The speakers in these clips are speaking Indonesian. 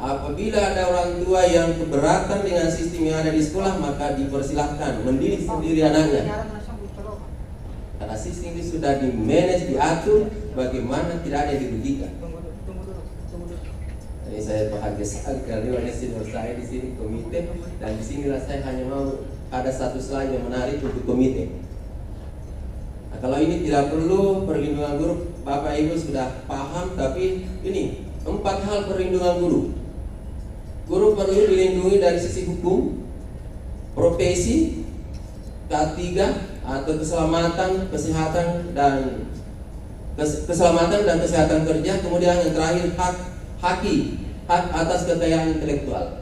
Apabila ada orang tua yang keberatan dengan sistem yang ada di sekolah, maka dipersilahkan mendidik sendiri anaknya. Karena sistem itu sudah di-manage, diatur, bagaimana tidak ada yang dirugikan. Ini saya bahagia sekali karena senior saya di sini komite, dan di sinilah saya hanya mau ada satu slide yang menarik untuk komite. Nah, kalau ini tidak perlu perlindungan guru, Bapak Ibu sudah paham, tapi ini 4 hal perlindungan guru. Guru perlu dilindungi dari sisi hukum, profesi, K3 atau keselamatan, kesehatan dan kesehatan kerja. Kemudian yang terakhir hak atas kekayaan intelektual.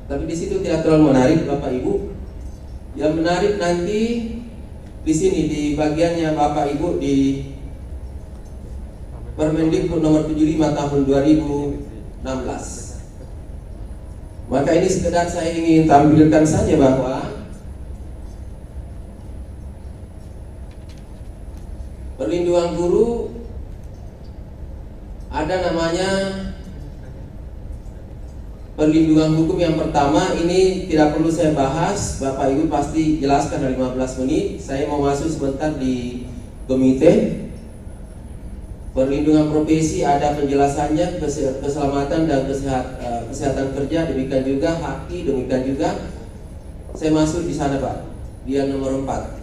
Tapi di situ tidak terlalu menarik, Bapak Ibu. Yang menarik nanti di sini di bagiannya Bapak Ibu di Permendikbud nomor 75 tahun 2016. Maka ini sekedar saya ingin tampilkan saja bahwa perlindungan guru ada namanya perlindungan hukum. Yang pertama ini tidak perlu saya bahas, Bapak Ibu pasti jelaskan dari 15 menit. Saya mau masuk sebentar di komite. Perlindungan profesi ada penjelasannya, keselamatan dan kesehatan kerja, demikian juga haki, demikian juga. Saya masuk di sana Pak, dia nomor 4.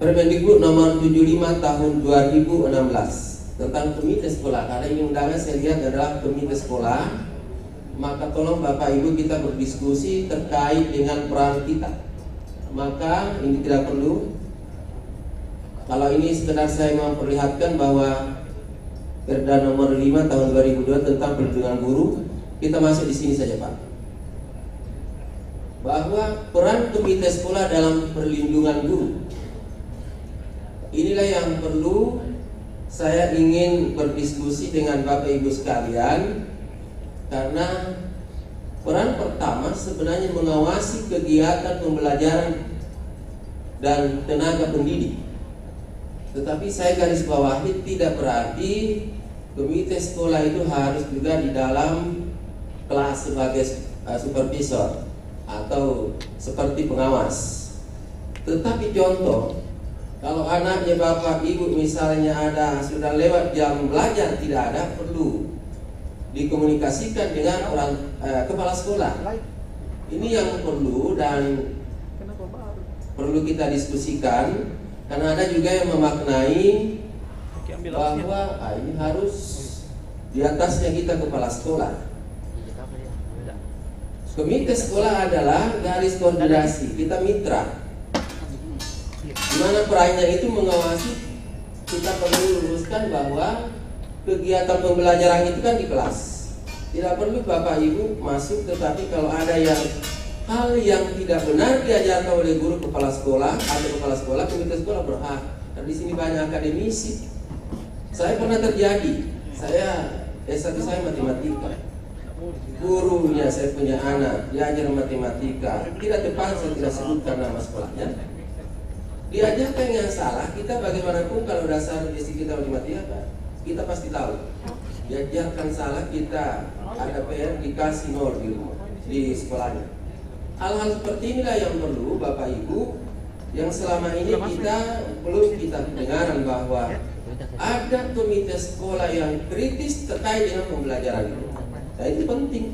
Permendikbud nomor 75 tahun 2016 tentang komite sekolah. Karena ini undangan saya lihat adalah komite sekolah, maka tolong Bapak Ibu kita berdiskusi terkait dengan peran kita. Maka ini tidak perlu. Kalau ini sekedar saya memperlihatkan bahwa Perda nomor 5 tahun 2002 tentang perlindungan guru, kita masuk di sini saja Pak. Bahwa peran komite sekolah dalam perlindungan guru. Inilah yang perlu saya ingin berdiskusi dengan Bapak Ibu sekalian, karena peran pertama sebenarnya mengawasi kegiatan pembelajaran dan tenaga pendidik. Tetapi saya garis bawahi tidak berarti komite sekolah itu harus juga di dalam kelas sebagai supervisor atau seperti pengawas. Tetapi contoh, kalau anaknya Bapak Ibu misalnya sudah lewat jam belajar tidak ada, perlu dikomunikasikan dengan orang kepala sekolah. Ini yang perlu dan perlu kita diskusikan. Karena ada juga yang memaknai bahwa ini harus di atasnya kita kepala sekolah. Komite sekolah adalah garis koordinasi, kita mitra. Di mana perannya itu mengawasi, kita perlu luruskan bahwa kegiatan pembelajaran itu kan di kelas. Tidak perlu Bapak Ibu masuk, tetapi kalau ada hal yang tidak benar diajarkan oleh guru kepala sekolah atau kepala sekolah, komite sekolah berhak. Dan di sini banyak akademisi. Saya pernah terjadi. S1 saya matematika. Gurunya saya punya anak diajar matematika. Tidak tepat saya tidak sebutkan nama sekolahnya. Diajarkan yang salah. Kita bagaimanapun kalau dasar basic kita matematika, kita pasti tahu. Diajarkan salah, kita ada PR dikasih nol di sekolahnya. Hal-hal seperti inilah yang perlu Bapak Ibu, yang selama ini belum kita dengarkan bahwa ada komite sekolah yang kritis terkait dengan pembelajaran itu. Nah itu penting.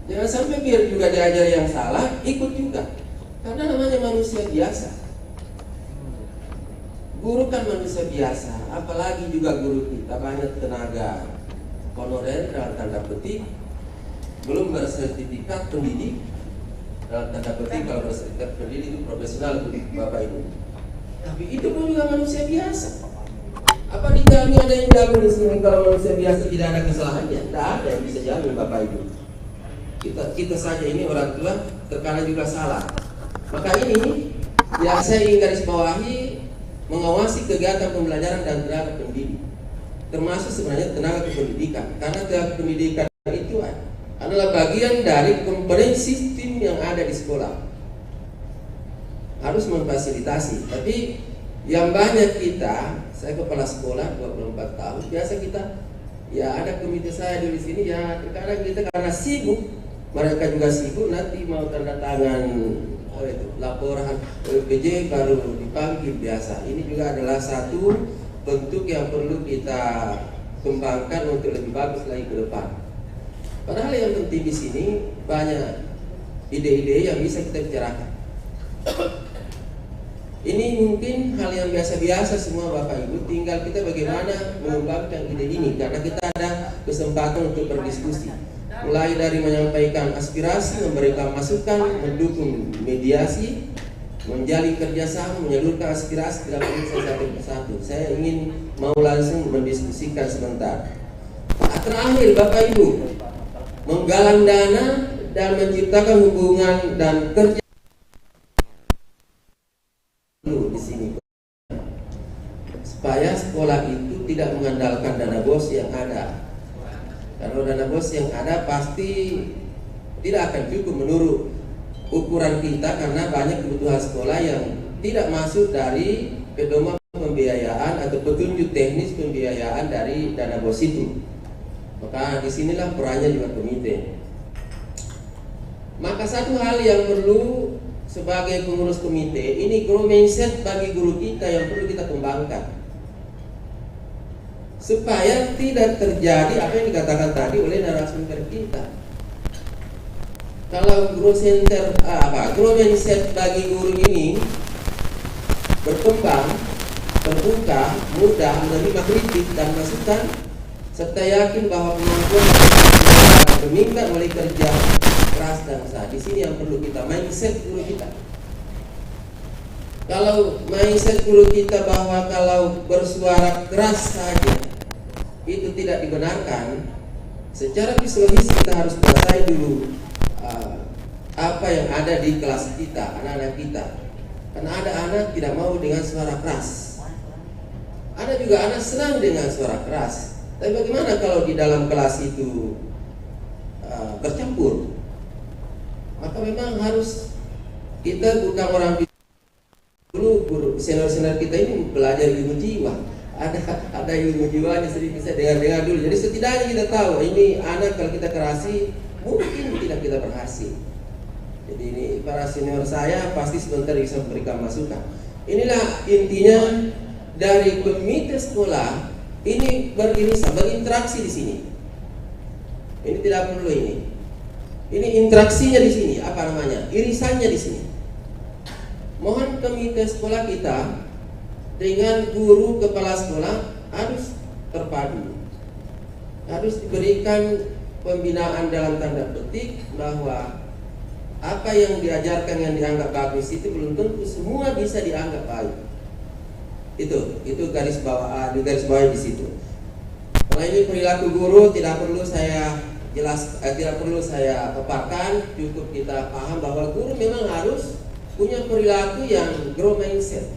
Jangan sampai biar juga diajar yang salah, ikut juga. Karena namanya manusia biasa. Guru kan manusia biasa, apalagi juga guru kita banyak tenaga honorer dalam tanda petik, belum bersertifikat pendidik. Dalam tanda petik kalau bersertifikat pendidik itu profesional Bapak Ibu. Tapi itu pun juga manusia biasa. Apa dijamin ada yang jamin di sini kalau manusia biasa tidak ada kesalahannya? Tidak ada yang bisa jamin Bapak Ibu. Kita saja ini orang tua terkadang juga salah. Maka ini yang saya ingin garis bawahi, mengawasi kegiatan pembelajaran dan tenaga pendidik, termasuk sebenarnya tenaga kependidikan. Karena tenaga pendidikan itu adalah bagian dari komponen sistem yang ada di sekolah. Harus memfasilitasi. Tapi yang banyak kita, saya kepala sekolah 24 tahun, biasa kita Ya ada komite saya di sini, ya terkadang kita karena sibuk, mereka juga sibuk, nanti mau tanda tangan laporan LPJ baru dipanggil biasa. Ini juga adalah satu bentuk yang perlu kita kembangkan untuk lebih bagus lagi ke depan. Padahal yang penting di sini banyak ide-ide yang bisa kita bicarakan. Ini mungkin hal yang biasa-biasa semua Bapak Ibu, tinggal kita bagaimana mengembangkan ide ini, karena kita ada kesempatan untuk berdiskusi. Mulai dari menyampaikan aspirasi, memberikan masukan, mendukung mediasi, menjalin kerjasama, menyalurkan aspirasi, tidak perlu satu persatu. Saya ingin mau langsung mendiskusikan sebentar. Terakhir Bapak Ibu, menggalang dana dan menciptakan hubungan dan kerja di sini, supaya sekolah itu tidak mengandalkan dana bos yang ada. Kalau dana bos yang ada pasti tidak akan cukup menurut ukuran kita, karena banyak kebutuhan sekolah yang tidak masuk dari pedoman pembiayaan atau petunjuk teknis pembiayaan dari dana bos itu. Maka disinilah perannya juga komite. Maka satu hal yang perlu sebagai pengurus komite, ini growth mindset bagi guru kita yang perlu kita kembangkan, supaya tidak terjadi apa yang dikatakan tadi oleh narasumber kita. Kalau growth mindset bagi guru ini berkembang, terbuka, mudah menerima kritik dan masukan, serta yakin bahwa kemampuan akan meningkat melalui kerja keras dan usaha. Di sini yang perlu kita mindset guru kita. Kalau mindset guru kita bahwa kalau bersuara keras saja itu tidak dibenarkan, secara psikologis kita harus kuasai dulu apa yang ada di kelas kita, anak-anak kita. Karena ada anak tidak mau dengan suara keras, ada juga anak senang dengan suara keras. Tapi bagaimana kalau di dalam kelas itu bercampur? Maka memang harus kita bukan orang dulu, guru senior-senior kita ini belajar ilmu jiwa. Ada ilmu jiwanya, sedikit bisa dengar dulu. Jadi setidaknya kita tahu ini anak kalau kita kerasi mungkin tidak kita berhasil. Jadi ini para senior saya pasti sebentar bisa memberikan masukan. Inilah intinya dari komite sekolah. Ini beririsan, berinteraksi di sini. Ini tidak perlu ini. Ini interaksinya di sini, apa namanya? Irisannya di sini. Mohon komite sekolah kita dengan guru kepala sekolah harus terpadu. Harus diberikan pembinaan dalam tanda petik bahwa apa yang diajarkan yang dianggap bagus itu belum tentu semua bisa dianggap baik. Itu garis bawah, di garis bawah di situ. Kalau ini perilaku guru tidak perlu saya tidak perlu saya paparkan, cukup kita paham bahwa guru memang harus punya perilaku yang growth mindset.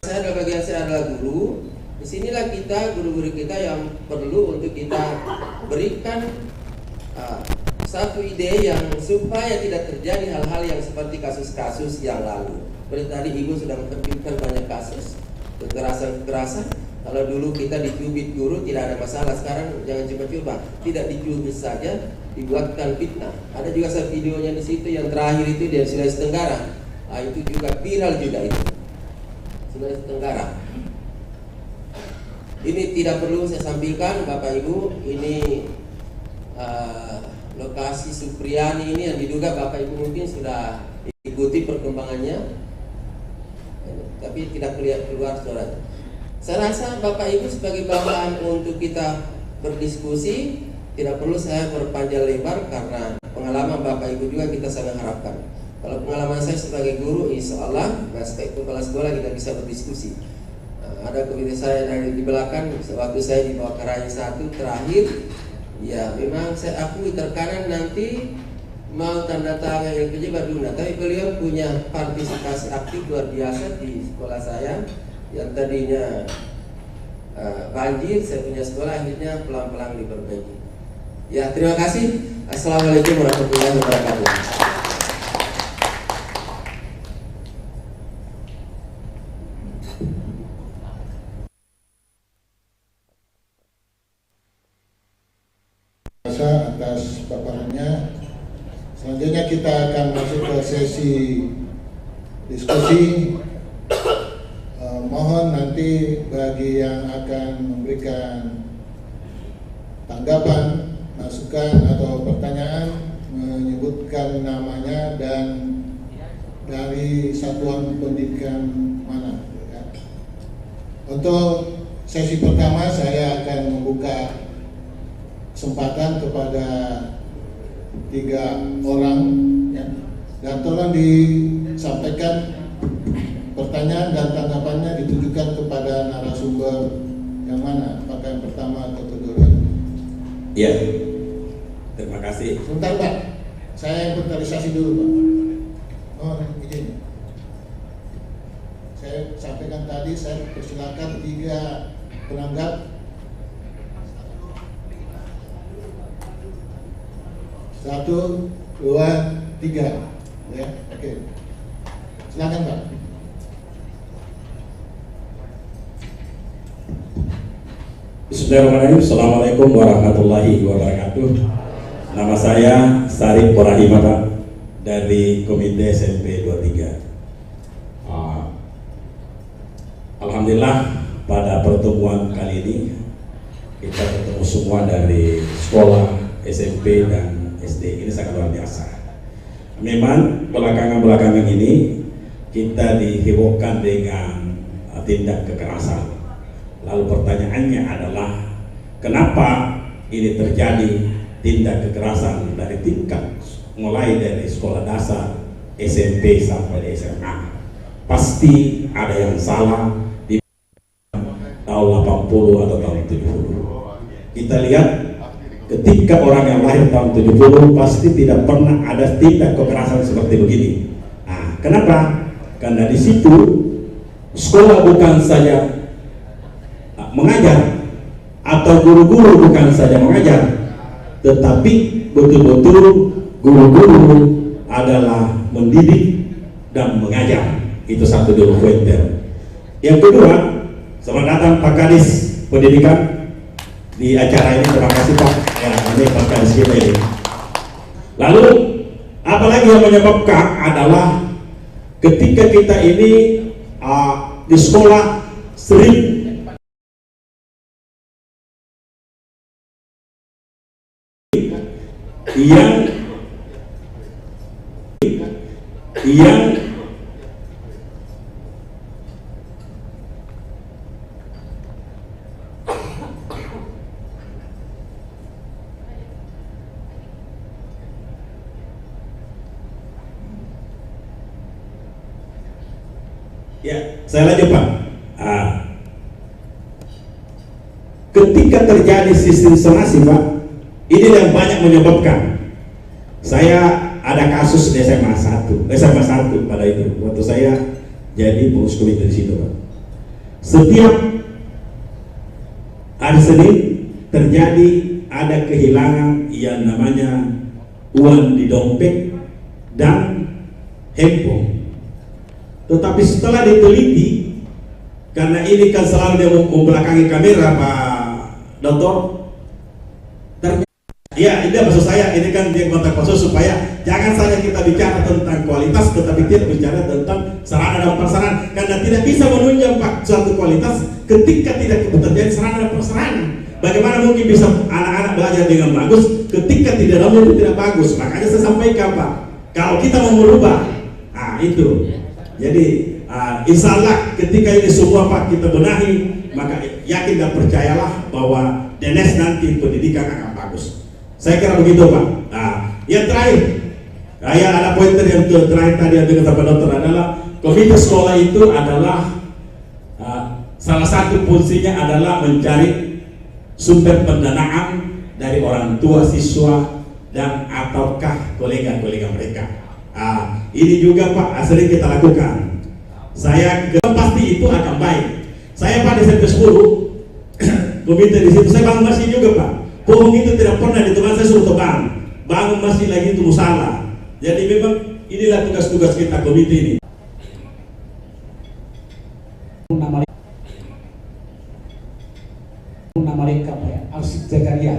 Saya adalah bagian saya adalah guru. Disinilah kita guru-guru kita yang perlu untuk kita berikan satu ide yang supaya tidak terjadi hal-hal yang seperti kasus-kasus yang lalu. Seperti tadi Ibu sudah menunjukkan banyak kasus kekerasan. Kalau dulu kita dicubit guru tidak ada masalah, sekarang jangan coba-coba, tidak dicubit saja dibuatkan fitnah. Ada juga satu videonya di situ yang terakhir itu di Sulawesi Tenggara. Itu juga viral juga itu. Sulawesi Tenggara. Ini tidak perlu saya sampaikan Bapak Ibu, ini lokasi Supriyani ini yang diduga Bapak Ibu mungkin sudah ikuti perkembangannya, tapi tidak keluar suaranya. Saya rasa Bapak Ibu sebagai bahan untuk kita berdiskusi, tidak perlu saya berpanjang lebar karena pengalaman Bapak Ibu juga kita sangat harapkan. Kalau pengalaman saya sebagai guru, insya Allah aspek kepala sekolah kita bisa berdiskusi. Ada komite saya dari di belakang, waktu saya di bawah Karaya 1 terakhir. Ya memang saya akui terkadang nanti mau tanda tangan yang pejabat lunak, tapi beliau punya partisipasi aktif luar biasa di sekolah saya yang tadinya banjir. Saya punya sekolah akhirnya pelan-pelan diperbaiki. Ya terima kasih. Assalamualaikum warahmatullahi wabarakatuh. kita akan masuk ke sesi diskusi. Mohon nanti bagi yang akan memberikan tanggapan, masukan atau pertanyaan menyebutkan namanya dan dari satuan pendidikan mana. Untuk sesi pertama saya akan membuka kesempatan kepada 3 orang dan tolong disampaikan pertanyaan dan tanggapannya ditujukan kepada narasumber yang mana, apakah yang pertama atau kedua? Iya, terima kasih. Sebentar Pak, saya inventarisasi dulu Pak. Oh izin, saya sampaikan tadi, saya persilakan 3 penanggap. 1, 2, 3, ya, oke. Silakan Pak. Bismillahirrahmanirrahim. Assalamualaikum warahmatullahi wabarakatuh. Nama saya Sarip Porahima Pak, dari Komite SMP 23. Alhamdulillah pada pertemuan kali ini kita ketemu semua dari sekolah SMP dan SD. Ini sangat luar biasa. Memang belakangan ini kita dihebohkan dengan tindak kekerasan. Lalu pertanyaannya adalah kenapa ini terjadi tindak kekerasan dari tingkat mulai dari sekolah dasar, SMP sampai SMA. Pasti ada yang salah di tahun 80 atau tahun 70. Kita lihat ketika orang yang lahir tahun 70 pasti tidak pernah ada tindak kekerasan seperti begini. Nah, kenapa? Karena di situ sekolah bukan saja mengajar atau guru-guru bukan saja mengajar, tetapi betul-betul guru-guru adalah mendidik dan mengajar. Itu satu dulu pointer. Yang kedua, selamat datang Pak Kadis Pendidikan di acara ini. Terima kasih Pak. Ya, ini Pak Kadis kita ini. Lalu apalagi yang menyebabkan adalah ketika kita ini di sekolah sering yang ya, saya lanjut Pak. Ketika terjadi sistem zonasi Pak, ini yang banyak menyebabkan. Saya ada kasus di SMA 1 pada itu, waktu saya jadi pengurus komite di situ Pak. Setiap hari Senin terjadi ada kehilangan yang namanya uang di dompet dan handphone. Tetapi setelah diteliti, karena ini kan selalu dia membelakangi kamera Pak Dokter, ya, ini maksud saya, ini kan dia kontak khusus supaya jangan saja kita bicara tentang kualitas, tetapi kita bicara tentang sarana dan prasarana. Karena tidak bisa menunjang Pak suatu kualitas ketika tidak terjadi sarana dan prasarana. Bagaimana mungkin bisa anak-anak belajar dengan bagus ketika tidak ada itu tidak bagus? Makanya saya sampaikan Pak, kalau kita mau merubah, itu. Jadi insya Allah ketika ini semua Pak kita benahi, maka yakin dan percayalah bahwa DNS nanti pendidikan akan bagus. Saya kira begitu Pak. Yang terakhir, ada pointer yang terakhir tadi yang dengan Pak Dokter adalah komite sekolah itu adalah salah satu fungsinya adalah mencari sumber pendanaan dari orang tua siswa dan ataukah kolega-kolega mereka. Ini juga Pak sering kita lakukan. Saya pasti itu akan baik. Saya Pak di SMP 10 komite di situ, saya bangun masjid juga Pak. Pohon itu tidak pernah ditemukan, saya suruh tebang. Bangun masjid lagi itu musalah. Jadi memang inilah tugas-tugas kita komite ini. Nama lengkap ya, Arsik Zakaria.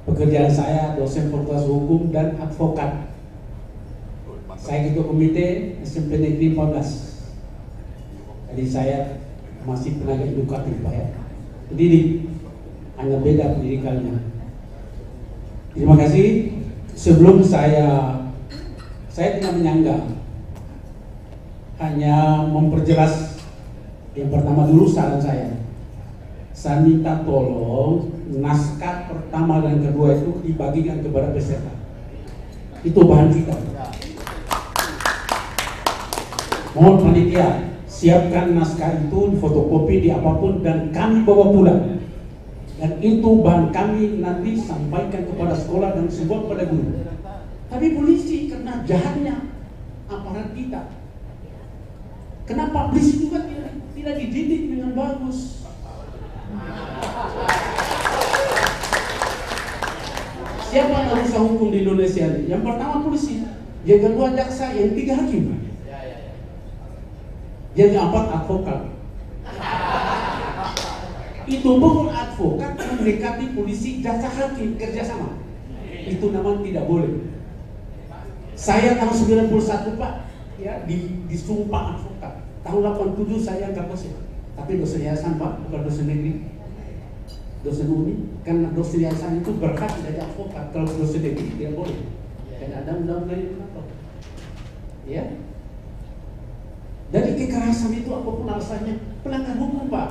Pekerjaan saya dosen fakultas hukum dan advokat Saya ketua komite SMP Negeri 14. Jadi saya masih tenaga edukatif Pak ya. Pendidik, hanya beda pendidikannya. Terima kasih. Sebelum saya tidak menyangga, hanya memperjelas. Yang pertama dulu saran saya minta tolong naskah pertama dan kedua itu dibagikan kepada peserta. Itu bahan kita. Mohon panitia siapkan naskah itu, fotokopi di apapun dan kami bawa pulang. Dan itu bahan kami nanti sampaikan kepada sekolah dan sebuah pada guru. Tapi polisi karena jahatnya aparat kita, kenapa polisi juga tidak dididik dengan bagus? Siapa yang bisa hukum di Indonesia ini? Yang pertama polisi, yang kedua jaksa, yang tiga hakim, yang keempat advokat. Itu pun advokat mendekati polisi, jaksa, hakim kerjasama. Itu namanya tidak boleh. Saya tahun 91 Pak, ya disumpah advokat. Tahun 87 saya angkat dosen. Tapi dosen yayasan Pak, bukan dosen negeri. Dosen uni, karena dosen yayasan itu berhak dari advokat. Kalau dosen negeri tidak boleh. Karena ada undang-undang yang mengatur. Ya. Dari kekerasan itu apapun alasannya, pelanggar hukum Pak.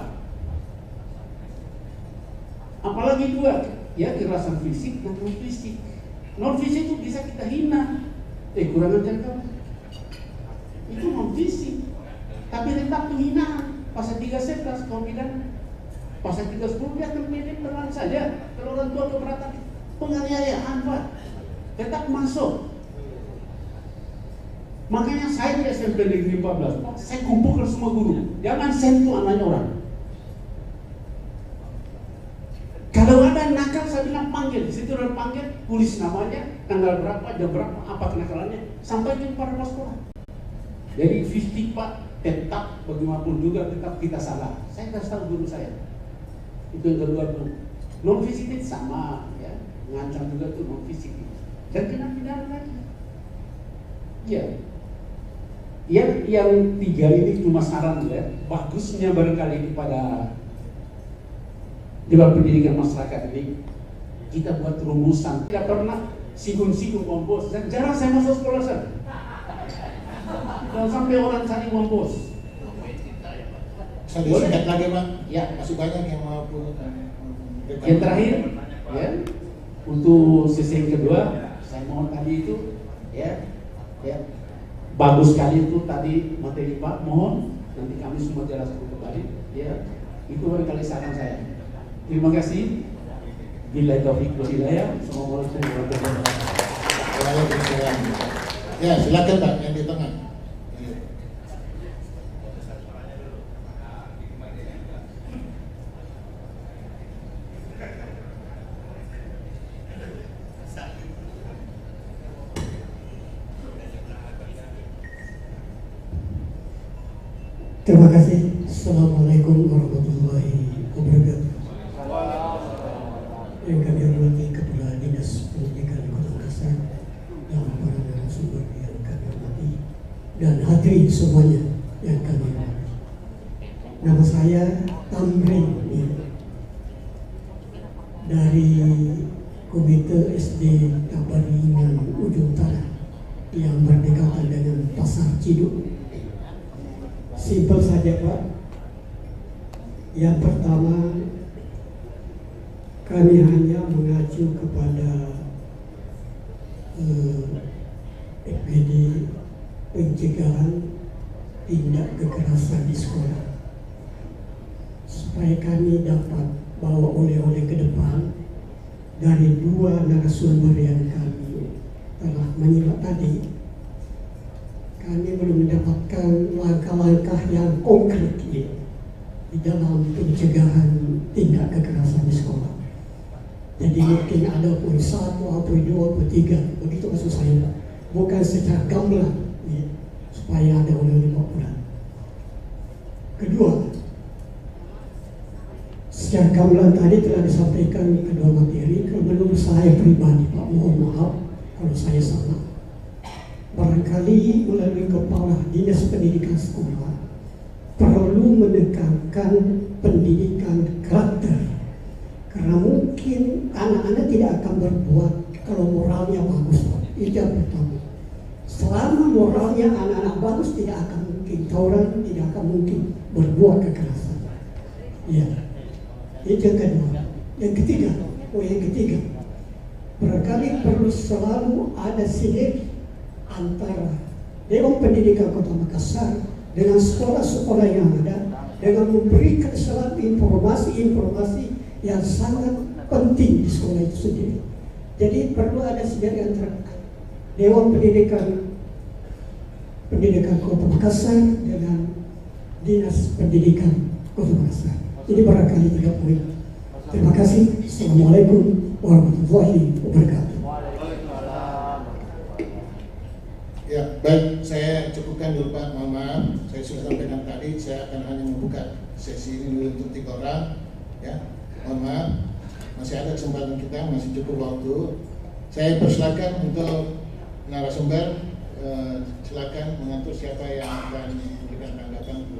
Apalagi dua, ya kekerasan fisik dan non fisik. Non fisik itu bisa kita hina. Kurang ajar kamu. Itu non fisik. Tapi tetap penghinaan. Pasal 311 kaum pidana. Pasal 310 dia terpilih terang saja. Kalau orang tua keberatan penganiayaan Pak, tetap masuk. Makanya saya di SMP Negeri 14 Pak, saya kumpulkan semua guru. Jangan sentuh anaknya orang. Kalau ada nakal saya bilang panggil. Di situ ada panggil, tulis namanya, tanggal berapa, jam berapa, apa kenakalannya, sampaikan kepada kepala sekolah. Jadi fisik Pak, tetap bagaimanapun juga tetap kita salah. Saya kasih tahu guru saya. Itu yang kedua tuh. Non fisik itu sama, ya, mengancam juga tuh non fisik. Dan kena pidana lagi. Ya. Yang tiga ini cuma saran ya. Bagusnya barangkali pada Dewan Pendidikan Masyarakat ini kita buat rumusan. Tidak pernah singgung-singgung uang bos. Dan jarang saya masuk sekolah saya. Dan sampai orang cari uang bos. Saya disingkat lagi Pak. Ya. Masih banyak yang mau Yang terakhir, ya, untuk sesi yang kedua, saya mohon tadi itu, ya, bagus sekali itu tadi materi Pak. Mohon nanti kami semua jelaskan kembali. Ya, itu barangkali saran saya. Terima kasih. Bila taufik wal hidayah. Assalamualaikum warahmatullahi wabarakatuh. Waalaikumsalam. Ya, silakan Pak yang di tengah. Terima kasih. Assalamualaikum warahmatullahi wabarakatuh. Yang kami hormati Kepala Dinas Pendidikan Kota Makassar dan para narasumber yang kami hormati dan hadirin semuanya yang kami hormati. Nama saya Tamrin dari Komite SD Tabaringan Ujung Tanah yang berdekatan dengan Pasar Ciduk. Simpel saja Pak. Yang pertama, kami hanya mengacu kepada FGD pencegahan tindak kekerasan di sekolah, supaya kami dapat bawa oleh-oleh ke depan dari dua narasumber yang kami telah menyimak tadi. Kami belum mendapatkan langkah-langkah yang konkret di dalam pencegahan tindak kekerasan di sekolah. Jadi mungkin ada poin 1, poin 2, poin 3, begitu maksud saya. Bukan secara gamblang, ya, supaya ada oleh-oleh pulang. Kedua, secara gamblang tadi telah disampaikan kedua materi. Kalau menurut saya pribadi Pak, mohon maaf kalau saya salah. Barangkali barangkali melalui kepala dinas pendidikan sekolah perlu menekankan pendidikan karakter, karena mungkin anak-anak tidak akan berbuat kalau moralnya bagus. Itu yang pertama. Selama moralnya anak-anak bagus, tidak akan mungkin tawuran, tidak akan mungkin berbuat kekerasan. Ya, itu yang kedua. Yang ketiga, barangkali perlu selalu ada sinergi antara Dewan Pendidikan Kota Makassar dengan sekolah-sekolah yang ada, dengan memberikan selalu informasi-informasi yang sangat penting di sekolah itu sendiri. Jadi perlu ada sinergi antara Dewan Pendidikan Kota Makassar dengan Dinas Pendidikan Kota Makassar. Jadi barangkali 3 poin. Terima kasih. Assalamualaikum warahmatullahi wabarakatuh. Ya, baik, saya cukupkan dulu Pak. Mohon maaf, saya sudah sampaikan tadi, saya akan hanya membuka sesi ini dulu untuk 3 orang. Ya, mohon maaf, masih ada kesempatan kita, masih cukup waktu. Saya persilakan untuk narasumber, silakan mengatur siapa yang akan memberikan tanggapan.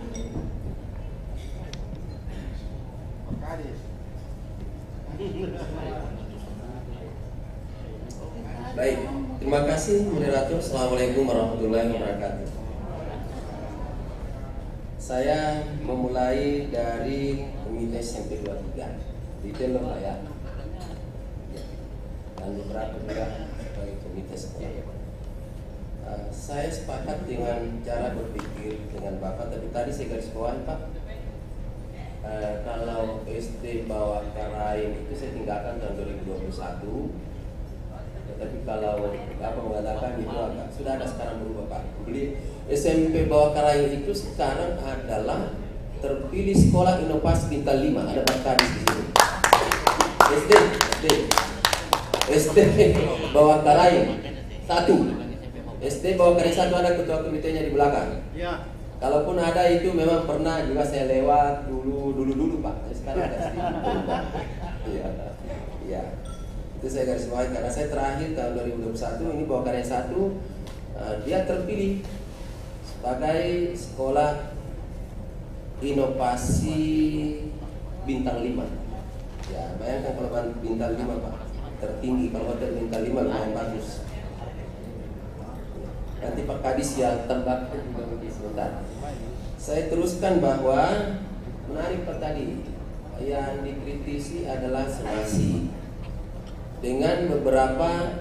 Baik, terima kasih moderator. Assalamualaikum warahmatullahi wabarakatuh. Saya memulai dari Komite SMP 23. Detail Pak ya. Dan beberapa juga sebagai komite sekolah. Saya sepakat dengan cara berpikir dengan Bapak, tapi tadi saya garis bawahi Pak. Kalau SD Bawah Karain itu saya tinggalkan tahun 2021. Tetapi kalau Bapak mengatakan itu agak sudah ada sekarang berubah Pak. Jadi SMP Bawah Karain itu sekarang adalah terpilih sekolah inovasi bintang 5. Ada Pak Kadis di sini. SD Bawah Karain 1. SD Bawah Karain 1 ada ketua komitenya di belakang. Ya. Kalaupun ada itu memang pernah juga saya lewat dulu Pak. Sekarang ada sedikit berubah. Iya. Iya. Itu saya garis bawahi karena saya terakhir tahun 2021 ini Bawah Karain 1 dia terpilih sebagai sekolah inovasi bintang 5. Ya, bayangkan kalau bintang 5 Pak, tertinggi. Kalau hotel bintang 5 lumayan bagus. Nanti Pak Kadis yang tambah juga begini sebentar. Saya teruskan bahwa menarik Pak tadi yang dikritisi adalah sonasi. Dengan beberapa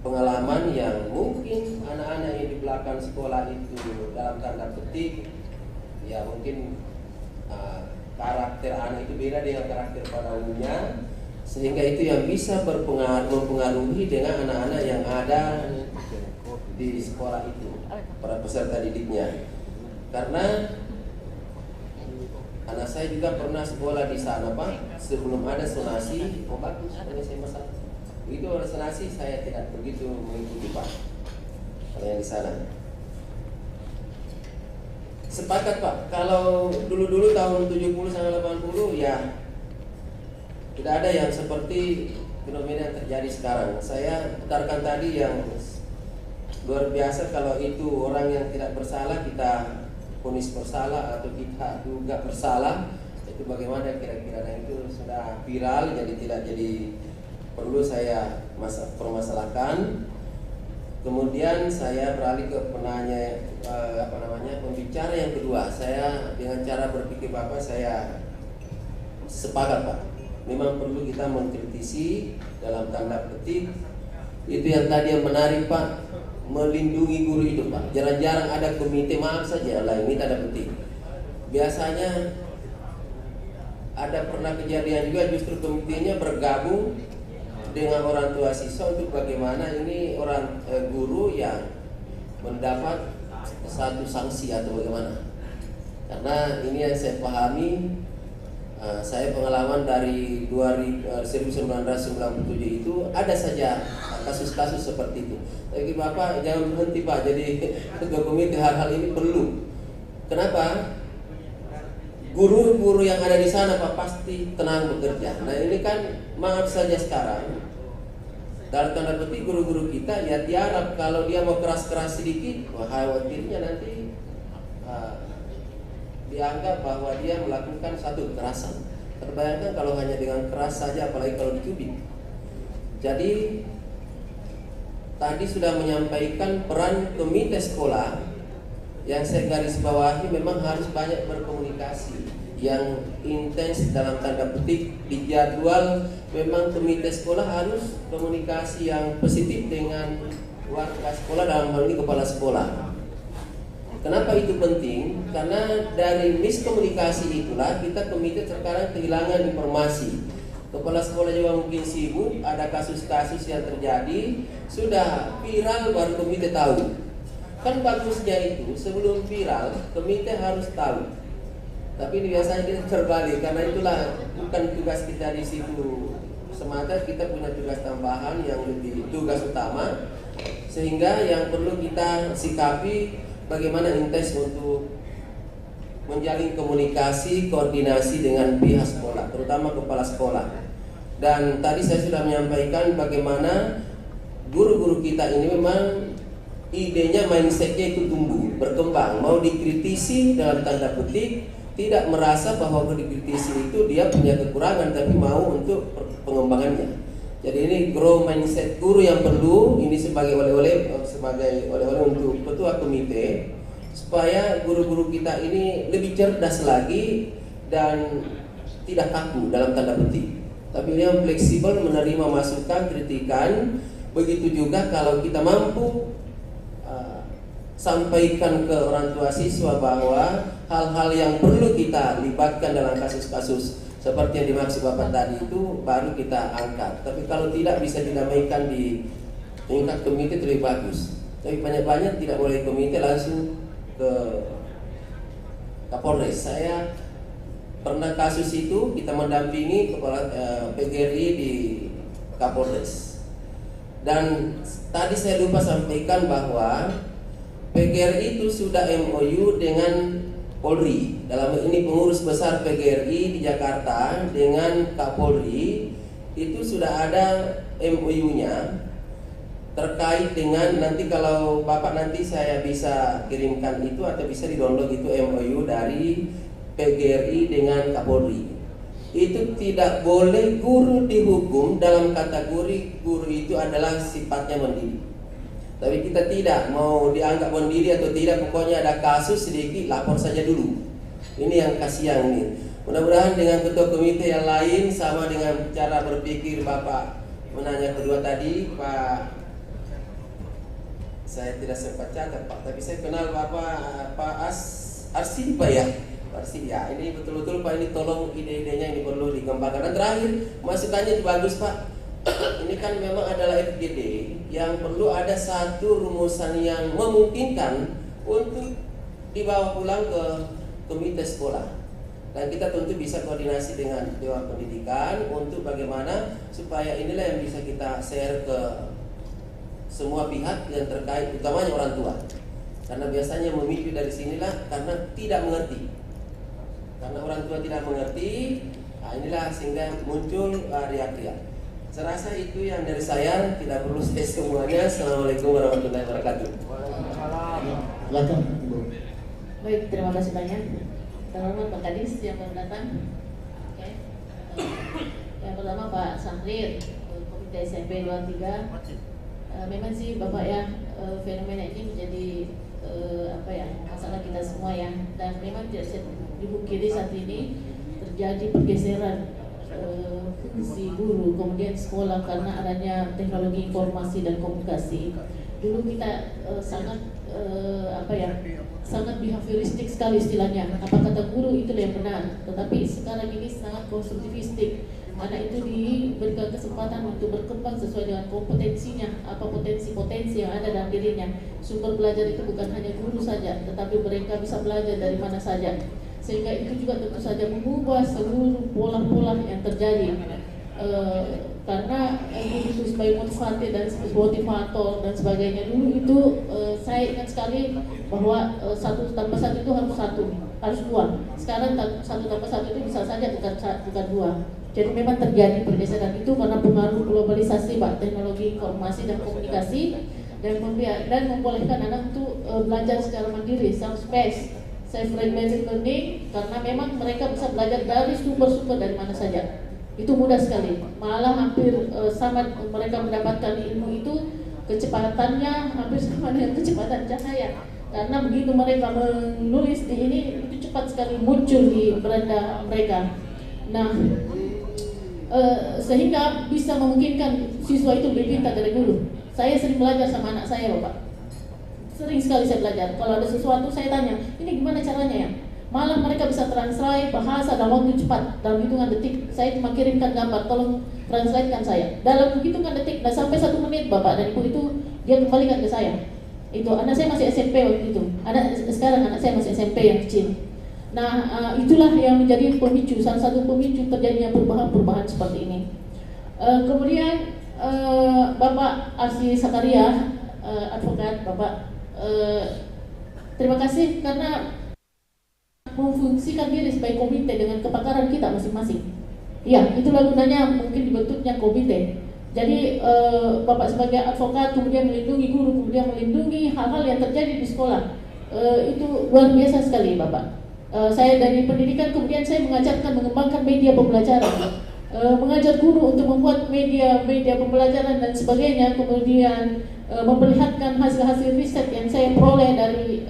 pengalaman yang mungkin anak-anak yang di belakang sekolah itu dalam tanda petik ya mungkin karakter anak itu beda dengan karakter pada umumnya, sehingga itu yang bisa mempengaruhi dengan anak-anak yang ada di sekolah itu, para peserta didiknya. Karena anak saya juga pernah sekolah di sana Pak, sebelum ada sonasi, bagus hanya saya masak. Begitu ada sonasi saya tidak begitu mengikuti Pak. Kalau yang di sana. Sepakat Pak, kalau dulu tahun 70 sampai 80 ya tidak ada yang seperti fenomena yang terjadi sekarang. Saya putarkan tadi yang luar biasa, kalau itu orang yang tidak bersalah kita vonis bersalah atau kita juga bersalah, itu bagaimana kira-kira. Dan itu sudah viral, jadi tidak jadi perlu saya permasalahkan. Kemudian saya beralih ke penanya pembicara yang kedua. Saya dengan cara berpikir Bapak saya sepakat Pak, memang perlu kita mengkritisi dalam tanda petik. Itu yang tadi yang menarik Pak, melindungi guru itu Pak. Jarang-jarang ada komite, maaf saja lah ini tanda petik. Biasanya ada pernah kejadian juga justru komitenya bergabung dengan orang tua siswa untuk bagaimana ini orang guru yang mendapat satu sanksi atau bagaimana. Karena ini yang saya pahami, saya pengalaman dari 1997 itu ada saja kasus-kasus seperti itu. Tapi Bapak jangan berhenti Pak, jadi ketua komite hal-hal ini perlu. Kenapa? Guru-guru yang ada di sana Pak pasti tenang bekerja. Nah ini kan maaf saja sekarang dalam tanda petik guru-guru kita ya diharap kalau dia mau keras-keras sedikit, wah khawatirnya nanti dianggap bahwa dia melakukan satu kekerasan. Terbayangkan kalau hanya dengan keras saja, apalagi kalau dicubit. Jadi tadi sudah menyampaikan peran komite sekolah yang saya garis bawahi memang harus banyak berkomunikasi yang intens dalam tanda petik di jadwal. Memang komite sekolah harus komunikasi yang positif dengan warga sekolah, dalam hal ini kepala sekolah. Kenapa itu penting? Karena dari miskomunikasi itulah kita komite sekarang kehilangan informasi. Kepala sekolah juga mungkin sibuk, ada kasus-kasus yang terjadi, sudah viral baru komite tahu. Kan bagusnya itu sebelum viral komite harus tahu. Tapi ini biasanya kita terbalik, karena itulah bukan tugas kita di situ semata, kita punya tugas tambahan yang lebih tugas utama, sehingga yang perlu kita sikapi bagaimana intens untuk menjalin komunikasi, koordinasi dengan pihak sekolah, terutama kepala sekolah. Dan tadi saya sudah menyampaikan bagaimana guru-guru kita ini memang idenya, mindsetnya itu tumbuh, berkembang, mau dikritisi dalam tanda petik, tidak merasa bahwa dikritisi itu dia punya kekurangan, tapi mau untuk pengembangannya. Jadi ini grow mindset guru yang perlu, ini sebagai oleh-oleh untuk ketua komite, supaya guru-guru kita ini lebih cerdas lagi dan tidak kaku dalam tanda petik, tapi dia fleksibel menerima masukan, kritikan. Begitu juga kalau kita mampu sampaikan ke orang tua siswa bahwa hal-hal yang perlu kita libatkan dalam kasus-kasus seperti yang dimaksud Bapak tadi itu baru kita angkat. Tapi kalau tidak bisa dinamaikan di tingkat komite lebih bagus. Tapi banyak-banyak tidak boleh komite langsung ke Kapolres. Saya pernah kasus itu kita mendampingi kepala PGRI di Kapolres. Dan tadi saya lupa sampaikan bahwa PGRI itu sudah MOU dengan Polri. Dalam ini pengurus besar PGRI di Jakarta dengan Kapolri itu sudah ada MOU-nya terkait dengan, nanti kalau Bapak nanti saya bisa kirimkan itu atau bisa di-download itu MOU dari PGRI dengan Kapolri. Itu tidak boleh guru dihukum dalam kategori guru itu adalah sifatnya mendidik. Tapi kita tidak mau dianggap mendidik atau tidak, pokoknya ada kasus sedikit lapor saja dulu. Ini yang kasihan nih. Mudah-mudahan dengan ketua komite yang lain sama dengan cara berpikir Bapak menanya kedua tadi, Pak. Saya tidak sempat catat Pak, tapi saya kenal Pak Arsi Pak ya. Pak Arsi ya, ini betul-betul Pak, ini tolong ide-idenya ini perlu dikembangkan. Dan terakhir masukannya itu bagus Pak. Ini kan memang adalah FGD yang perlu ada satu rumusan yang memungkinkan untuk dibawa pulang ke komite sekolah. Dan kita tentu bisa koordinasi dengan Dewan Pendidikan untuk bagaimana supaya inilah yang bisa kita share ke semua pihak yang terkait, utamanya orang tua. Karena biasanya memicu dari sinilah karena tidak mengerti. Karena orang tua tidak mengerti, nah inilah sehingga muncul riak-riak. Saya rasa itu yang dari saya, tidak perlu saya semuanya. Assalamualaikum warahmatullahi wabarakatuh. Silakan Ibu. Baik, terima kasih banyak. Terhormat Pak Kadis yang baru datang. Oke. Yang pertama Pak Sahrir, Komite SMP 23. Memang sih Bapak ya, fenomena ini menjadi masalah kita semua ya. Dan memang tidak bisa dipungkiri saat ini terjadi pergeseran si guru kemudian sekolah karena adanya teknologi informasi dan komunikasi. Dulu kita sangat behavioristik sekali istilahnya. Apa kata guru itulah yang benar. Tetapi sekarang ini sangat konstruktivistik. Karena itu diberikan kesempatan untuk berkembang sesuai dengan kompetensinya, apa potensi-potensi yang ada dalam dirinya. Sumber belajar itu bukan hanya guru saja, tetapi mereka bisa belajar dari mana saja. Sehingga itu juga tentu saja mengubah seluruh pola-pola yang terjadi. karena itu sebagai motivator dan sebagainya. Dulu itu saya ingat sekali bahwa 1 tambah 1 itu harus 2. Sekarang 1 tambah 1 itu bisa saja bukan 2. Jadi memang terjadi pergeseran itu karena pengaruh globalisasi, Pak, teknologi informasi dan komunikasi, dan membolehkan anak untuk belajar secara mandiri, self-regulated learning, karena memang mereka bisa belajar dari sumber-sumber dari mana saja. Itu mudah sekali, malah hampir sama mereka mendapatkan ilmu itu, kecepatannya hampir sama dengan kecepatan cahaya, karena begitu mereka menulis di ini itu cepat sekali muncul di beranda mereka. Nah, sehingga bisa memungkinkan siswa itu lebih pintar dari guru. Saya sering belajar sama anak saya, Bapak, sering sekali saya belajar. Kalau ada sesuatu saya tanya, ini gimana caranya ya? Malah mereka bisa translate bahasa dalam waktu cepat, dalam hitungan detik. Saya cuma kirimkan gambar, tolong translatekan saya. Dalam hitungan detik, dan sampai 1 menit, Bapak dan Ibu, itu dia kembalikan ke saya. Itu anak saya masih SMP waktu itu. Sekarang anak saya masih SMP yang kecil. Nah, itulah yang menjadi pemicu, salah satu pemicu terjadinya perubahan seperti ini. Kemudian Bapak Arsi Sakaria, advokat, Bapak, terima kasih karena memfungsikan diri sebagai komite dengan kepakaran kita masing-masing. Ya, itulah gunanya mungkin dibentuknya komite. Jadi Bapak sebagai advokat kemudian melindungi guru, kemudian melindungi hal-hal yang terjadi di sekolah. Itu luar biasa sekali, Bapak. Saya dari pendidikan kemudian saya mengajarkan mengembangkan media pembelajaran, mengajar guru untuk membuat media pembelajaran dan sebagainya, kemudian memperlihatkan hasil-hasil riset yang saya peroleh dari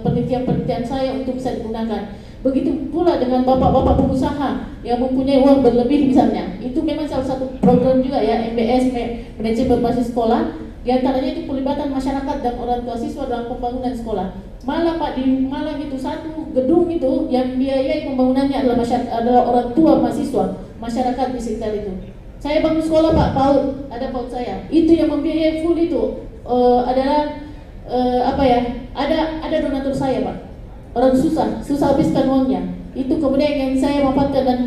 penelitian saya untuk bisa digunakan. Begitu pula dengan bapak-bapak pengusaha yang mempunyai uang berlebih misalnya, itu memang salah satu program juga ya, MBS, manajemen berbasis sekolah. Di antaranya itu pelibatan masyarakat dan orang tua siswa dalam pembangunan sekolah. Malah Pak, di Malang itu satu gedung itu yang biayai pembangunannya adalah orang tua mahasiswa, masyarakat di sekitar itu. Saya bangun sekolah, Pak, PAUD, ada PAUD saya. Itu yang membiayai full itu adalah ada donatur saya, Pak. Orang susah habiskan uangnya. Itu kemudian yang saya manfaatkan, dan